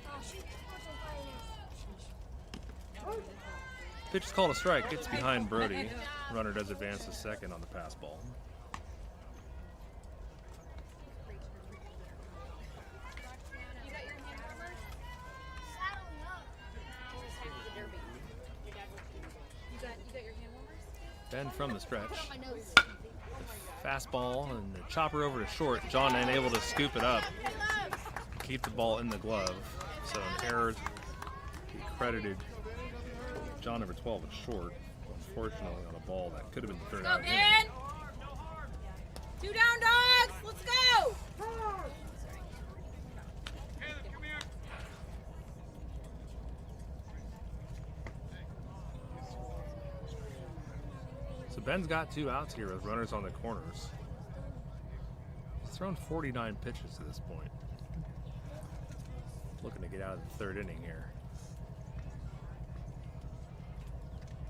E: Oh, shoot.
A: Pitch is called a strike. It's behind Brody. Runner does advance to second on the pass ball.
F: You got your hand warmer?
E: Saddle up.
F: Your dad wants you to go. You
A: Ben from the stretch. The fastball and the chopper over to short. John unable to scoop it up. Keep the ball in the glove. So an error he credited John number 12 at short. Unfortunately on a ball that could have been the third
F: Go,
A: out of the
F: Ben!
A: inning.
F: 2 down, dogs! Let's go!
A: So Ben's got 2 outs here with runners on the corners. He's thrown 49 pitches to this point. Looking to get out of the 3rd inning here.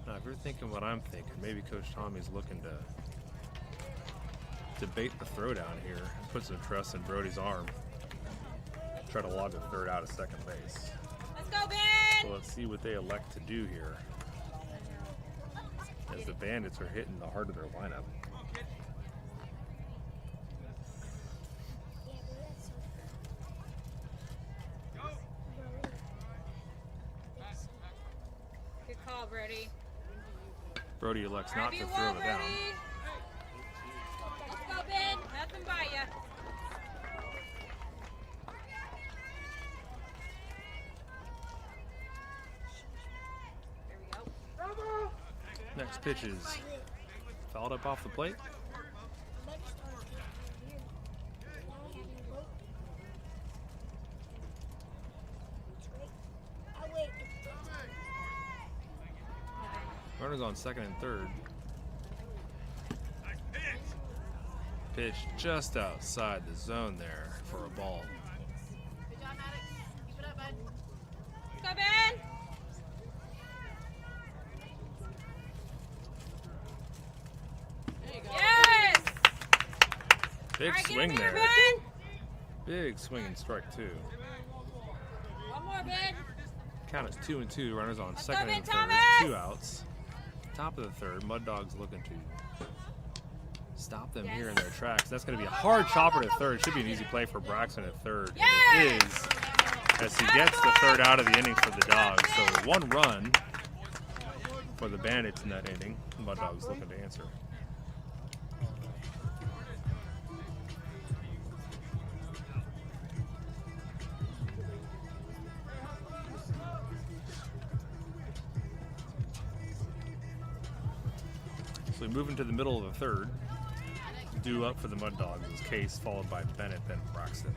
A: Now, if you're thinking what I'm thinking, maybe Coach Tommy's looking to debate the throw down here and put some trust in Brody's arm. Try to log the 3rd out of second base.
F: Let's go, Ben!
A: So let's see what they elect to do here, as the Bandits are hitting the heart of their lineup.
F: Good call, Brody.
A: Brody elects not
F: Grab
A: to
F: your
A: throw
F: wall,
A: it down.
F: Brody. Let's go, Ben. Nothing by ya. There we go.
A: Next pitch is fouled up off the plate. Runners on 2nd and 3rd. Pitch just outside the zone there for a ball.
D: Good job, Maddox. Keep it up, bud.
F: Let's go, Ben. Yes!
A: Big
F: All right, get
A: swing
F: him here,
A: there.
F: Ben.
A: Big swing and strike 2.
F: One more, Ben.
A: Count is 2-2. Runners on
F: Let's go,
A: 2nd
F: Ben
A: and 3rd.
F: Thomas!
A: 2 outs. Top of the 3rd. Mud Dogs looking to stop them here in their tracks. That's going to be a hard chopper to 3rd. Should be an easy play for Braxton at 3rd. And it is, as he gets the 3rd out of the inning for the Dogs. So 1 run for the Bandits in that inning. Mud Dogs looking to answer. So we move into the middle of the 3rd. Due up for the Mud Dogs is Case, followed by Bennett, then Braxton.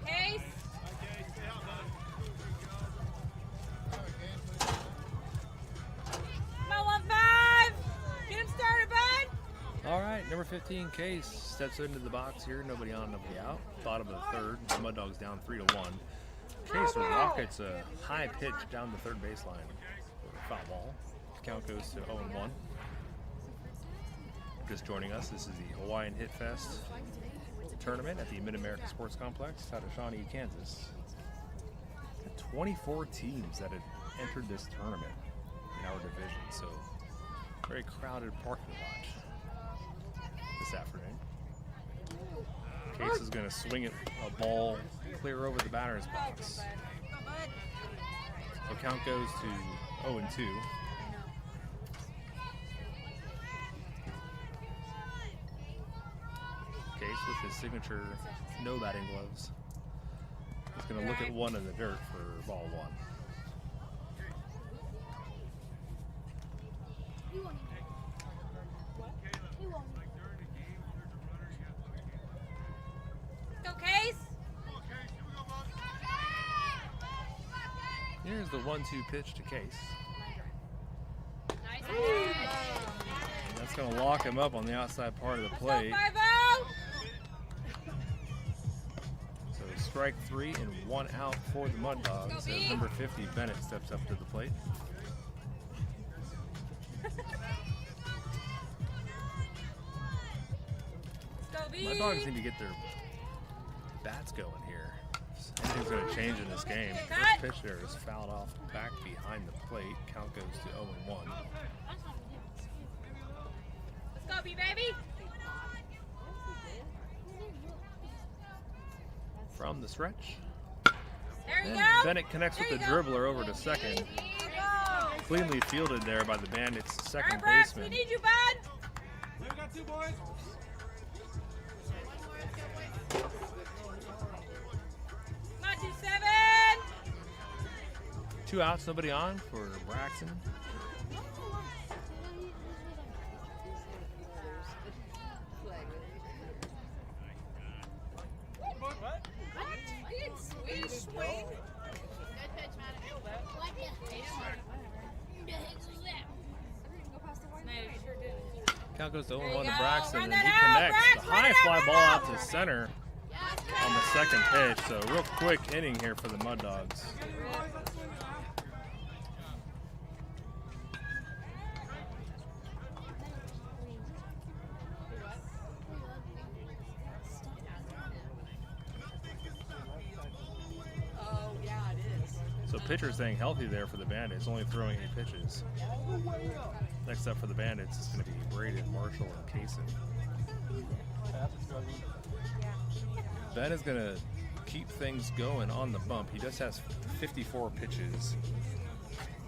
F: Case. Come on, 1-5. Get him started, bud.
A: All right, number 15, Case, steps into the box here. Nobody on, nobody out. Bottom of the 3rd. Mud Dogs down 3-1. Case rockets a high pitch down the 3rd baseline for a foul ball. Count goes to 0-1. Just joining us, this is the Hawaiian Hit Fest tournament at the Mid-America Sports Complex out of Shawnee, Kansas. 24 teams that had entered this tournament in our division, so very crowded parking lot this afternoon. Case is going to swing it a ball clear over the batter's box. So count goes to 0-2. Case with his signature no batting gloves. He's going to look at one in the dirt for ball one.
F: Go, Case.
A: Here's the 1-2 pitch to Case.
F: Nice.
A: And that's going to lock him up on the outside part of the plate.
F: 5-0.
A: So strike 3 and 1 out for the Mud Dogs as number 50 Bennett steps up to the plate. Mud Dogs need to get their bats going here. Anything's going to change in this game. First pitch there is fouled off back behind the plate. Count goes to 0-1.
F: Let's go, B-Baby.
A: From the stretch.
F: There you
A: And
F: go.
A: Bennett connects with the dribbler over to second.
F: There you go.
A: Cleanly fielded there by the Bandits'
F: All
A: second
F: right, Brax, we
A: baseman.
F: need you, bud.
C: We got 2 boys.
F: Come on, 2-7.
A: 2 outs, nobody on for Braxton.
C: What?
F: Sweet swing.
D: Good pitch, Maddox.
A: Count goes to
F: There
A: 0-1
F: you
A: to
F: go.
A: Braxton,
F: Run
A: and he
F: that out,
A: connects.
F: Brax,
A: The
F: run
A: high
F: it out,
A: fly
F: run
A: ball
F: it
A: out
F: out.
A: to center on the second pitch. So real quick inning here for the Mud Dogs.
F: Oh, yeah, it is.
A: So pitcher staying healthy there for the Bandits, only throwing 8 pitches. Next up for the Bandits is going to be Braden, Marshall, and Kaysen. Ben is going to keep things going on the bump. He just has 54 pitches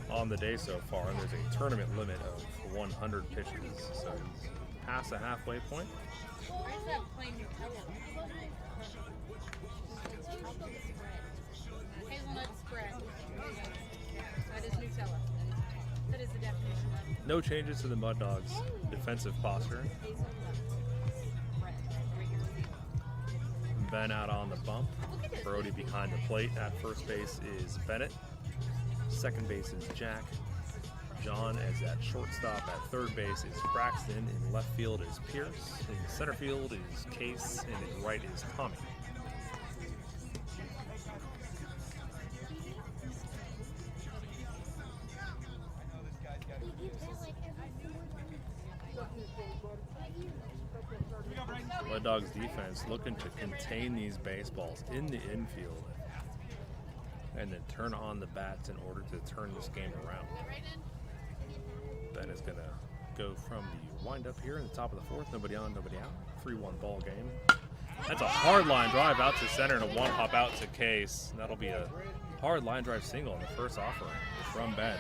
A: on the day so far, and there's a tournament limit of 100 pitches. So he's past the halfway point.
F: Where's that plain Nutella? Hazelnut spread. That is Nutella. That is the definition of
A: No changes to the Mud Dogs' defensive posture.
F: hazelnut spread.
A: Ben out on the bump. Brody behind the plate. At first base is Bennett. Second base is Jack. John as at shortstop. At third base is Braxton. In left field is Pierce. In center field is Case. And in right is Tommy. Mud Dogs defense looking to contain these baseballs in the infield and then turn on the bats in order to turn this game around. Ben is going to go from the windup here in the top of the fourth. Nobody on, nobody out. 3-1 ball game. That's a hard line drive out to center and a one hop out to Case. That'll be a hard line drive single in the first offering from Ben.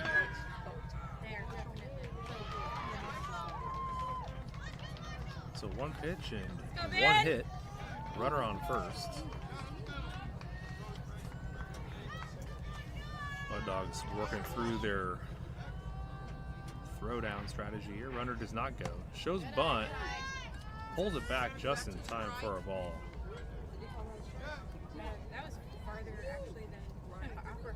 F: There, definitely.
A: So one pitch and
F: Go,
A: one
F: Ben.
A: hit. Runner on first. Mud Dogs working through their throwdown strategy here. Runner does not go. Shows bunt. Pulls it back just in time for a ball.
F: That was farther actually than ours.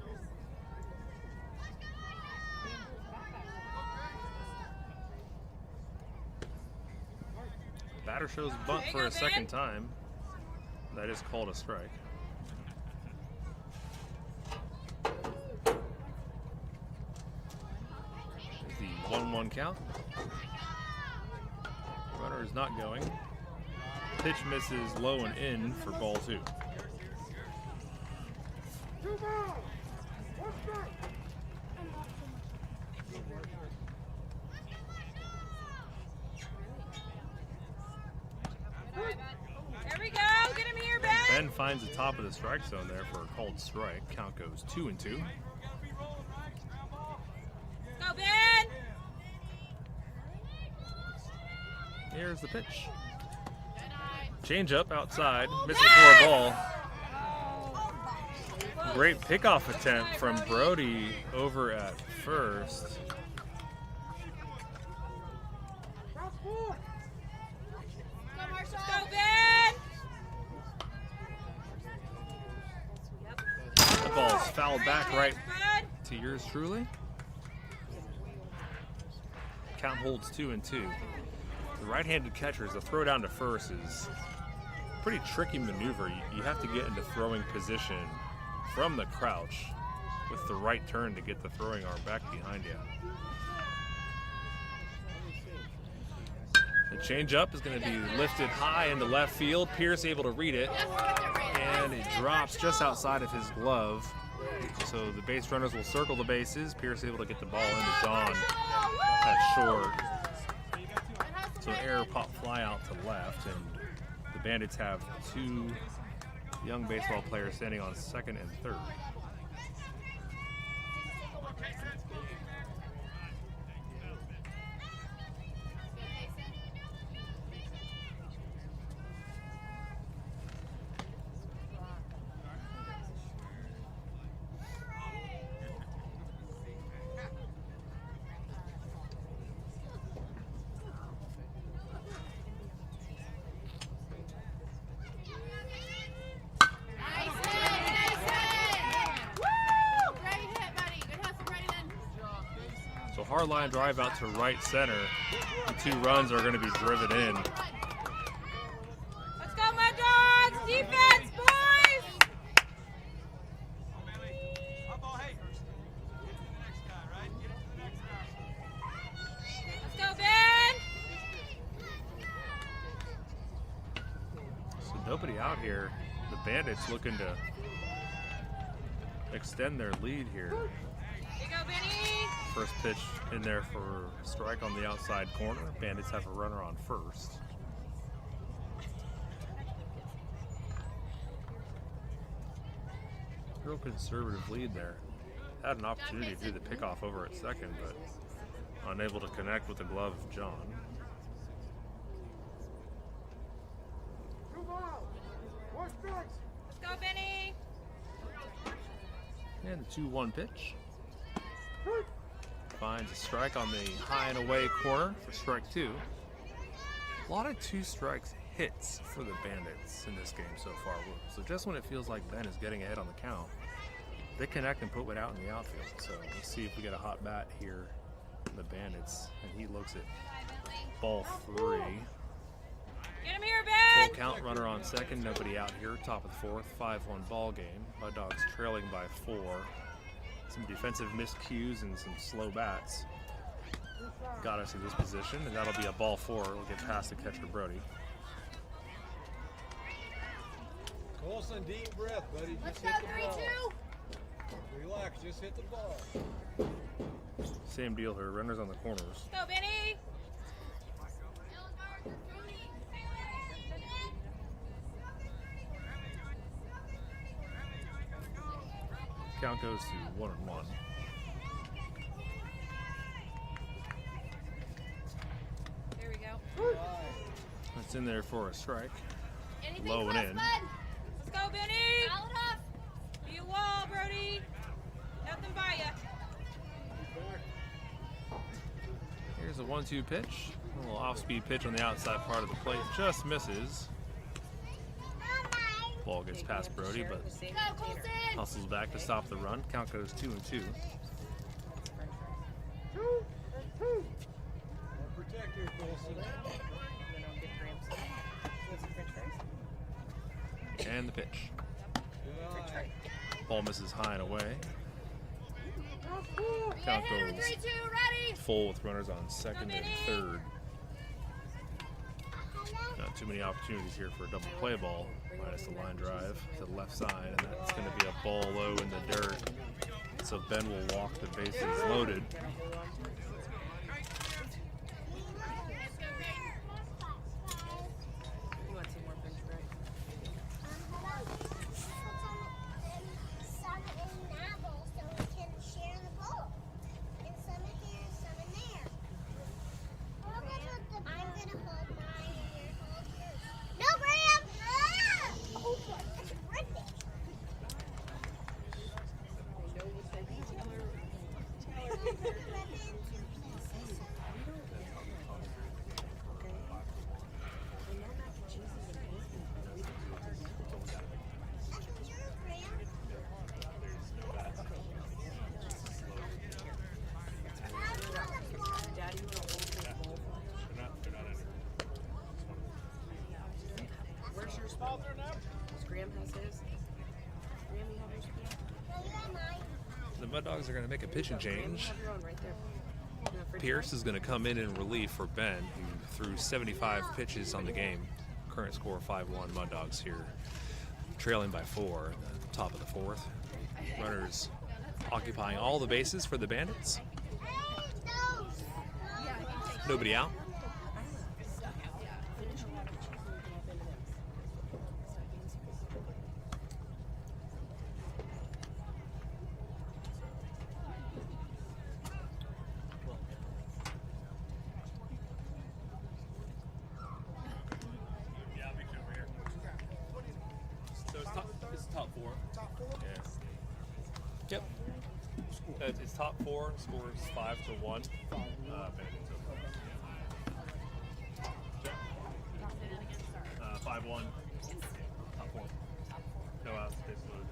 A: Batter shows bunt for a second time. That is called a strike. There's the 1-1 count. Runner is not going. Pitch misses low and in for ball 2.
F: There we go. Get him here, Ben.
A: Ben finds the top of the strike zone there for a called strike. Count goes 2-2. Here's the pitch. Change up outside, missing for a ball. Great pickoff attempt from Brody over at first.
F: Go, Ben!
A: The ball's fouled back right
F: Bud.
A: to yours truly. Count holds 2-2. The right-handed catchers, the throw down to first is a pretty tricky maneuver. You have to get into throwing position from the crouch with the right turn to get the throwing arm back behind you. The change-up is going to be lifted high into left field. Pierce able to read it, and it drops just outside of his glove. So the base runners will circle the bases. Pierce able to get the ball into John at short. So an error pop fly out to left, and the Bandits have two young baseball players standing on second and third. So hard line drive out to right center. The 2 runs are going to be driven in.
F: Let's go, my dogs! Defense, boys! Let's go, Ben!
A: So nobody out here. The Bandits looking to extend their lead here.
F: Here you go, Benny!
A: First pitch in there for a strike on the outside corner. Bandits have a runner on first. Real conservative lead there. Had an opportunity to do the pickoff over at second, but unable to connect with the glove of John.
F: Let's go, Benny!
A: And the 2-1 pitch. Finds a strike on the high and away corner for strike 2. A lot of 2 strikes hits for the Bandits in this game so far. So just when it feels like Ben is getting ahead on the count, they connect and put one out in the outfield. So let's see if we get a hot bat here from the Bandits. And he looks at ball 3.
F: Get him here, Ben!
A: Full count, runner on second, nobody out here. Top of the 4th, 5-1 ball game. Mud Dogs trailing by 4. Some defensive miscues and some slow bats got us in this position, and that'll be a ball 4. It'll get past the catcher Brody.
C: Colson, deep breath, buddy.
D: Let's
C: Just
D: go,
C: hit the
D: 3-2.
C: ball. Relax, just hit the ball.
A: Same deal here, runners on the corners.
F: Let's go, Benny!
A: Count goes to 1-1.
F: There we go.
A: That's in there for a strike.
D: Anything
A: Low and
D: close,
A: in.
D: bud?
F: Let's go, Benny!
D: Foul it off.
F: Be a wall, Brody! Nothing by ya.
A: Here's a 1-2 pitch. A little off-speed pitch on the outside part of the plate. Just misses. Ball gets past Brody, but
D: Go, Colson.
A: hustles back to stop the run. Count goes 2-2.
C: Protect your Colson.
A: And the pitch.
C: Good eye.
A: Ball misses high and away.
D: We
A: Count
D: got hitter,
A: goes
D: 3-2, ready.
A: full with runners on second and third. Not too many opportunities here for a double play ball, minus the line drive to the left side, and that's going to be a ball low in the dirt. So Ben will walk the bases loaded.
E: You want some more French fries?
I: Some in that bowl so we can share the bowl. And some in here and some in there. I'm gonna hold mine.
F: Does Graham has his? Graham, you have yours?
I: No, you got mine.
A: The Mud Dogs are going to make a pitching
F: Graham, you
A: change.
F: have your own right there. You have fridge
A: Pierce is going to come in relief for Ben, who threw 75 pitches on the game. Current score 5-1. Mud Dogs here, trailing by 4 at the top of the 4th. Runners occupying all the bases for the Bandits. Nobody out. So it's top 4.
C: Top 4?
A: Yeah. Yep. It's top 4. Scores 5-1. Bandits over. Check. 5-1. Top 4. No outs. Base loaded.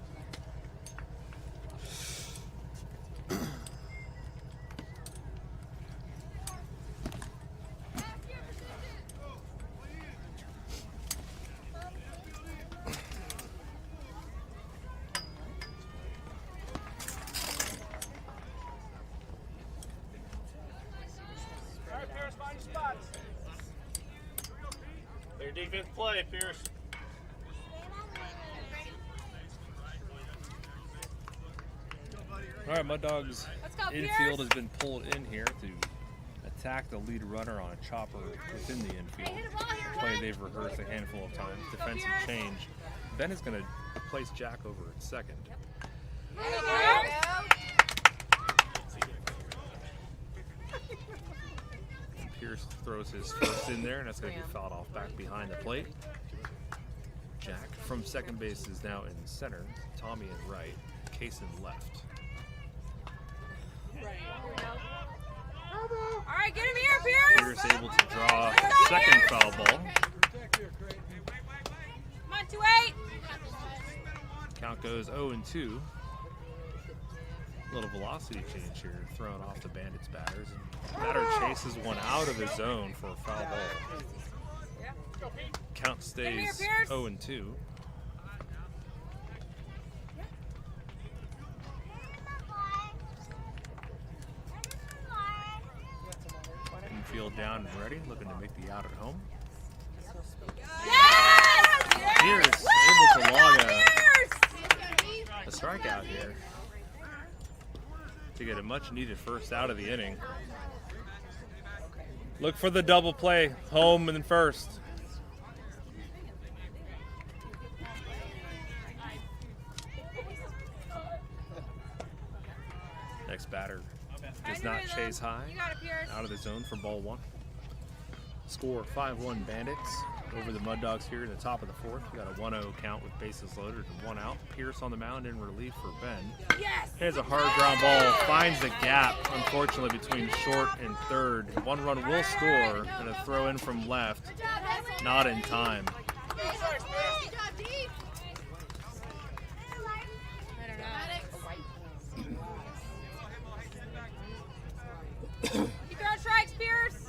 C: All right, Pierce, find your spots.
H: Your defense play, Pierce.
A: All right, Mud Dogs
D: Let's go,
A: infield
D: Pierce.
A: has been pulled in here to attack the lead runner on a chopper within the infield.
D: Hey, hit a ball here,
A: Play
D: bud.
A: they've rehearsed a handful of times. Defensive
D: Pierce.
A: change. Ben is going to place Jack over at second.
D: There you go.
A: Pierce throws his first in there, and that's going to be fouled off back behind the plate. Jack from second base is now in center. Tommy in right. Case in left.
D: All right, get him here, Pierce.
A: Pierce able to draw second foul ball.
D: Come on, 2-8.
A: Count goes 0-2. Little velocity change here thrown off the Bandits batters. And batter chases one out of his zone for a foul ball. Count stays 0-2. Infield down and ready, looking to make the out at home.
D: Yes!
A: Pierce able to log a strikeout here to get a much needed first out of the inning. Look for the double play, home and then first. Next batter does not chase high.
D: You got it, Pierce.
A: Out of the zone for ball 1. Score 5-1 Bandits over the Mud Dogs here in the top of the 4th. We got a 1-0 count with bases loaded and 1 out. Pierce on the mound in relief for Ben.
D: Yes!
A: Here's a hard ground ball, finds the gap, unfortunately, between short and third. 1 run will score, and a throw in from left, not in time.
D: You throwing strikes, Pierce?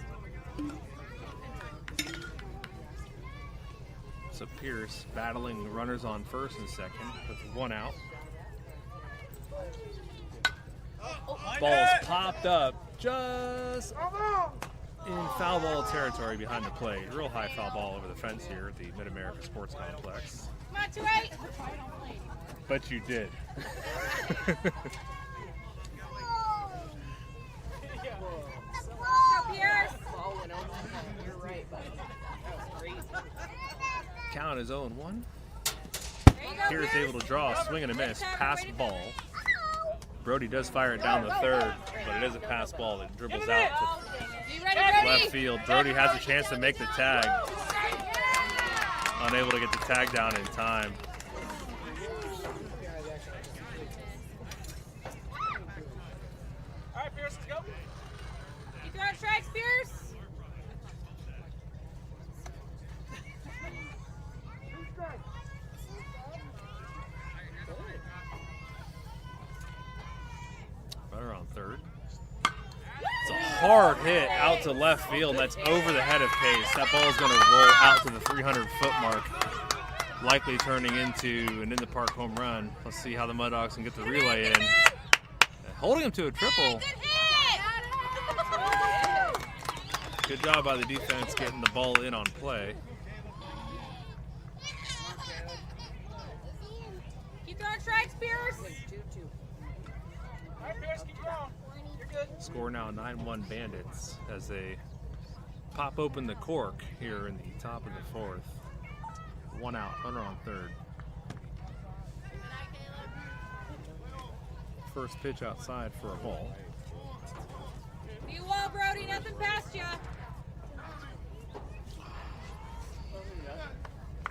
A: So Pierce battling the runners on first and second with 1 out. Ball's popped up just in foul ball territory behind the plate. Real high foul ball over the fence here at the Mid-America Sports Complex.
D: Come on, 2-8.
A: But you did.
D: Go, Pierce.
F: You're right, buddy. That was great.
A: Count is 0-1.
D: There you go,
A: Pierce able to draw a swing and a miss, pass ball. Brody does fire it down the third, but it is a pass ball that dribbles out
D: You ready,
A: to
D: Brody?
A: left field. Brody has a chance to make the tag. Unable to get the tag down in time.
C: All right, Pierce, let's go.
D: You throwing strikes, Pierce?
A: Runner on third. It's a hard hit out to left field. That's over the head of Case. That ball is going to roll out to the 300-foot mark. likely turning into an in-the-park home run. Let's see how the Mud Dogs can get the relay in. Holding him to a triple. Good job by the defense getting the ball in on play.
D: Keep throwing strikes, Pierce.
C: All right, Pierce, keep going. You're good.
A: Score now 9-1 Bandits as they pop open the cork here in the top of the fourth. One out, runner on third. First pitch outside for a ball.
D: Be well, Brody. Nothing past you.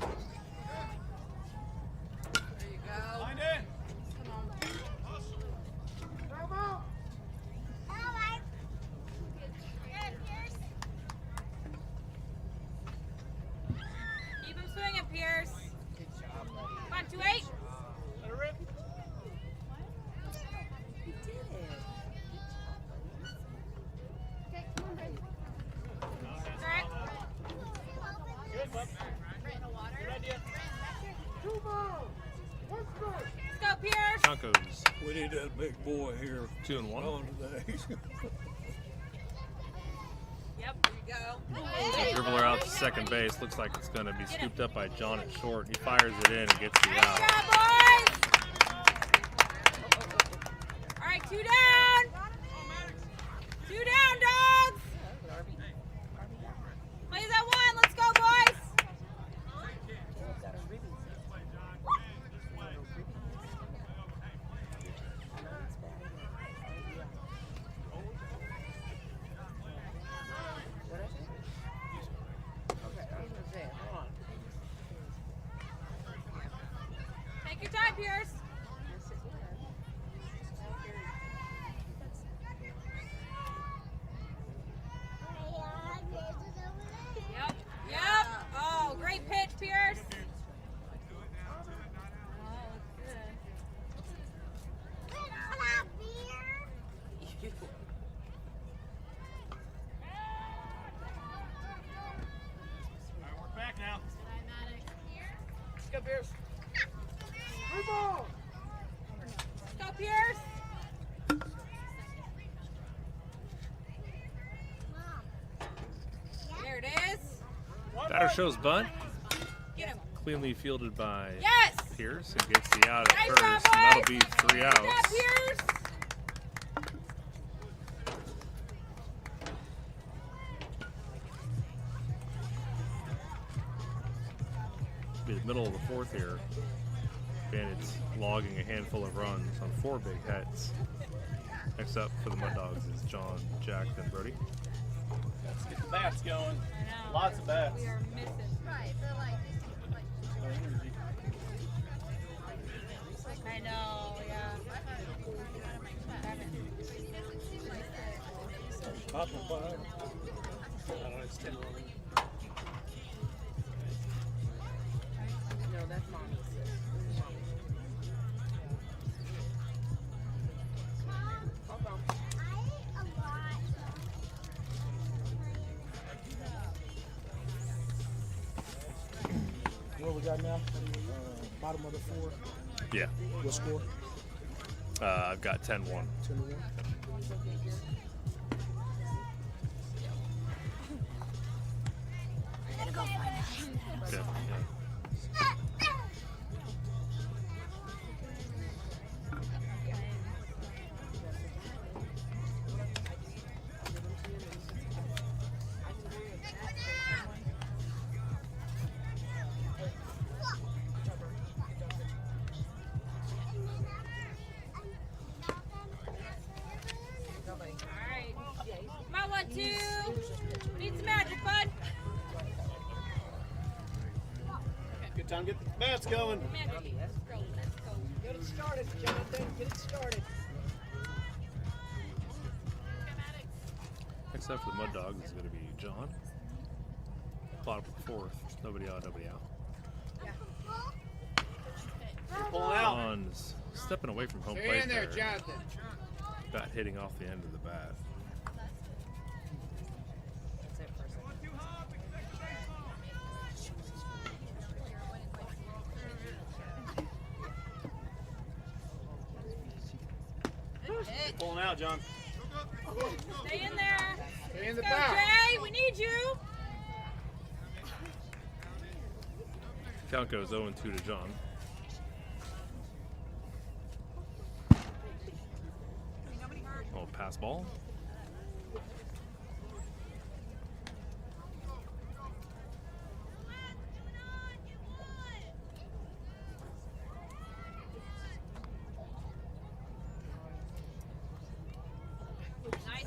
D: There you go.
C: Line in.
D: Keep him swinging, Pierce. Come on, 2-8.
C: Let her rip.
D: Correct.
C: Good, bud. Good idea.
D: Let's go, Pierce.
A: Chunkos
J: We need that big boy here
A: 2-1.
J: on today.
D: Yep, there you go.
A: Dribbler out to second base. Looks like it's going to be scooped up by John at short. He fires it in and gets the
D: Nice
A: out.
D: job, boys. All right, 2 down. 2 down, dogs. Plays at 1. Let's go, boys. Take your time, Pierce. Yep. Yep. Oh, great pitch, Pierce.
C: All right, we're back now. Let's go, Pierce.
D: Let's go, Pierce. There it is.
A: Batter shows bunt.
D: Get him.
A: Cleanly fielded by
D: Yes.
A: Pierce and gets the out at
D: Nice
A: first.
D: job,
A: And that'll
D: boys.
A: be 3
D: Good job,
A: outs.
D: Pierce.
A: Be the middle of the fourth here. Bandits logging a handful of runs on 4 big hits. Next up for the Mud Dogs is John, Jack, and Brody.
C: Let's get the bats going.
D: I know.
C: Lots of bats.
D: We are missing. I know, yeah.
J: Pop a five.
F: No, that's mommy's. Hold on.
K: What we got now? Bottom of the 4.
A: Yeah,
K: What score?
A: I've got 10-1.
K: 10-1.
A: Yeah, yeah.
D: All right. Come on, 1-2. Need some magic, bud.
C: Good time to get the bats going.
D: Magic. Let's go. Let's go.
F: Get it started, Jonathan. Get it started.
A: Next up for the Mud Dogs is going to be John. Bottom of the fourth. Nobody out, nobody out.
C: You're pulling out.
A: John's stepping away from home plate there. Bat hitting off the end of the bat.
F: That's it for a second.
H: Pulling out, John.
F: Stay in there.
C: Stay in the
F: Go,
C: back.
F: Jay. We need you.
A: Count goes 0-2 to John. Oh, pass ball.
F: Nice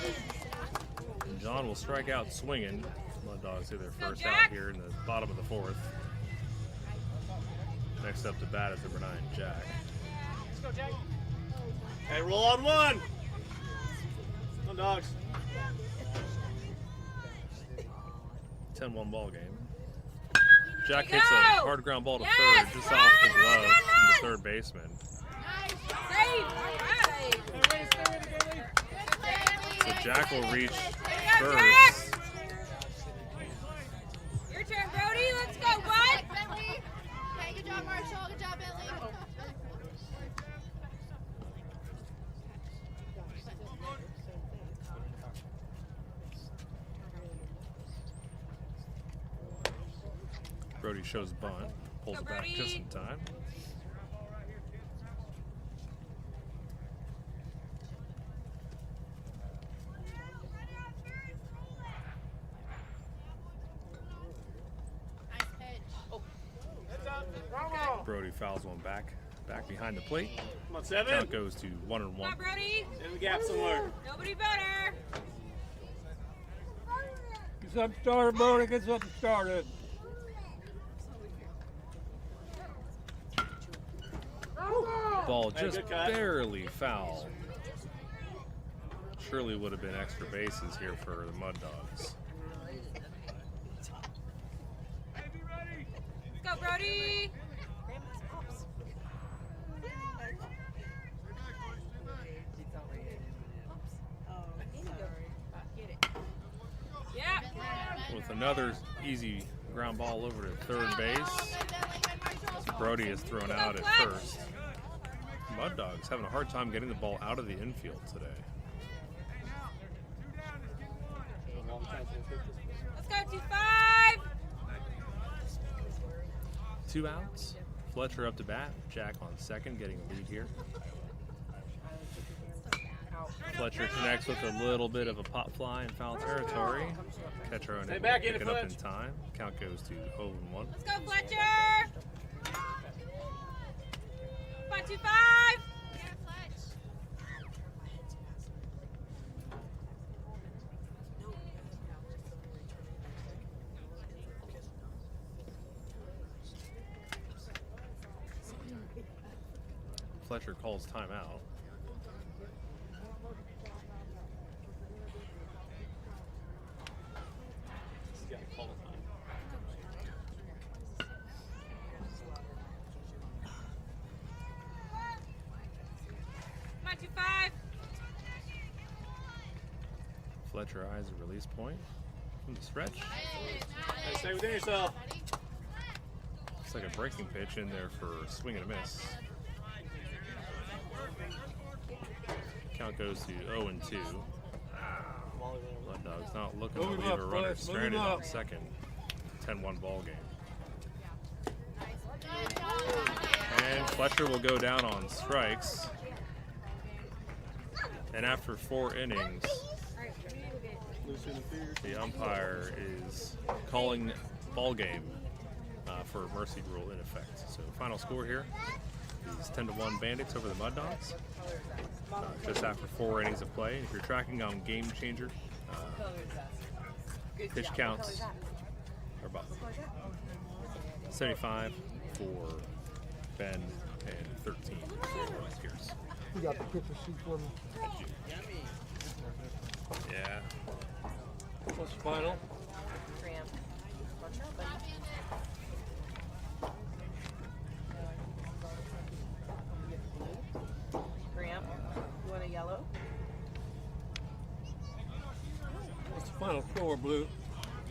F: pitch.
A: And John will strike out swinging. Mud Dogs hit their
F: Go,
A: first
F: Jack.
A: out here in the bottom of the fourth. Next up to bat is number 9, Jack.
H: Let's go, Jack. Hey, roll on one. No dogs.
A: 10-1 ball game. Jack
F: There you
A: hits a
F: go.
A: hard ground ball to
F: Yes,
A: third, just
F: run,
A: off the
F: run,
A: glove
F: run,
A: from the
F: run.
A: third baseman.
F: Save. All right.
A: So Jack will reach
F: Go,
A: first.
F: Jack. Your turn, Brody. Let's go, bud.
E: Bentley. Okay, good job, Marshall. Good job, Bentley.
A: Brody shows bunt, pulls
F: Go,
A: it back
F: Brody.
A: just in time.
E: Nice pitch.
A: Brody fouls one back behind the plate.
H: Come on, 7.
A: Count goes to 1-1.
F: Come on, Brody.
H: In the gap somewhere.
F: Nobody better.
J: Get something started, Brody. Get something started.
A: Ball
H: Hey,
A: just
H: good cut.
A: barely foul. Surely would have been extra bases here for the Mud Dogs.
F: Let's go, Brody. Yeah.
A: With another easy ground ball over to third base. Brody is thrown out at first. Mud Dogs having a hard time getting the ball out of the infield today.
F: Let's go, 2-5.
A: 2 outs. Fletcher up to bat. Jack on second, getting a lead here. Fletcher connects with a little bit of a pop fly in foul territory. Catcher unable to
H: back
A: pick
H: in
A: it
H: it,
A: up in
H: Fletch.
A: time. Count goes to 0-1.
F: Let's go, Fletcher. Come on, 2-5.
A: Fletcher calls timeout.
H: He's got to call it time.
F: Come on, 2-5.
A: Fletcher eyes a release point from the stretch.
H: Hey, stay within yourself.
A: Looks like a breaking pitch in there for a swing and a miss. Count goes to 0-2. Mud Dogs not looking to
J: Move
A: leave
J: up,
A: a runner
J: Fletch, move
A: stranded on
J: up.
A: second. 10-1 ball game. And Fletcher will go down on strikes. And after 4 innings, the umpire is calling ball game for mercy rule in effect. So final score here is 10-1 Bandits over the Mud Dogs. Just after 4 innings of play. If you're tracking on Game Changer, pitch counts are about 75 for Ben and 13 for Pierce.
K: You got the picture sheet for me?
A: Yeah.
J: What's the final?
B: Graham, you want a yellow?
J: What's the final score, Blue?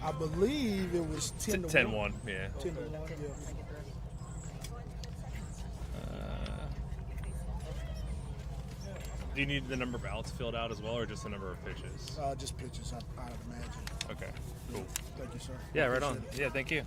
K: I believe it was 10 to
A: 10-1, yeah.
K: 10 to 1, yeah.
A: Do you need the number of outs filled out as well, or just the number of pitches?
K: Just pitches, I'd imagine.
A: Okay, cool.
K: Thank you, sir.
A: Yeah, right on.
K: Appreciate it.
A: Yeah, thank you.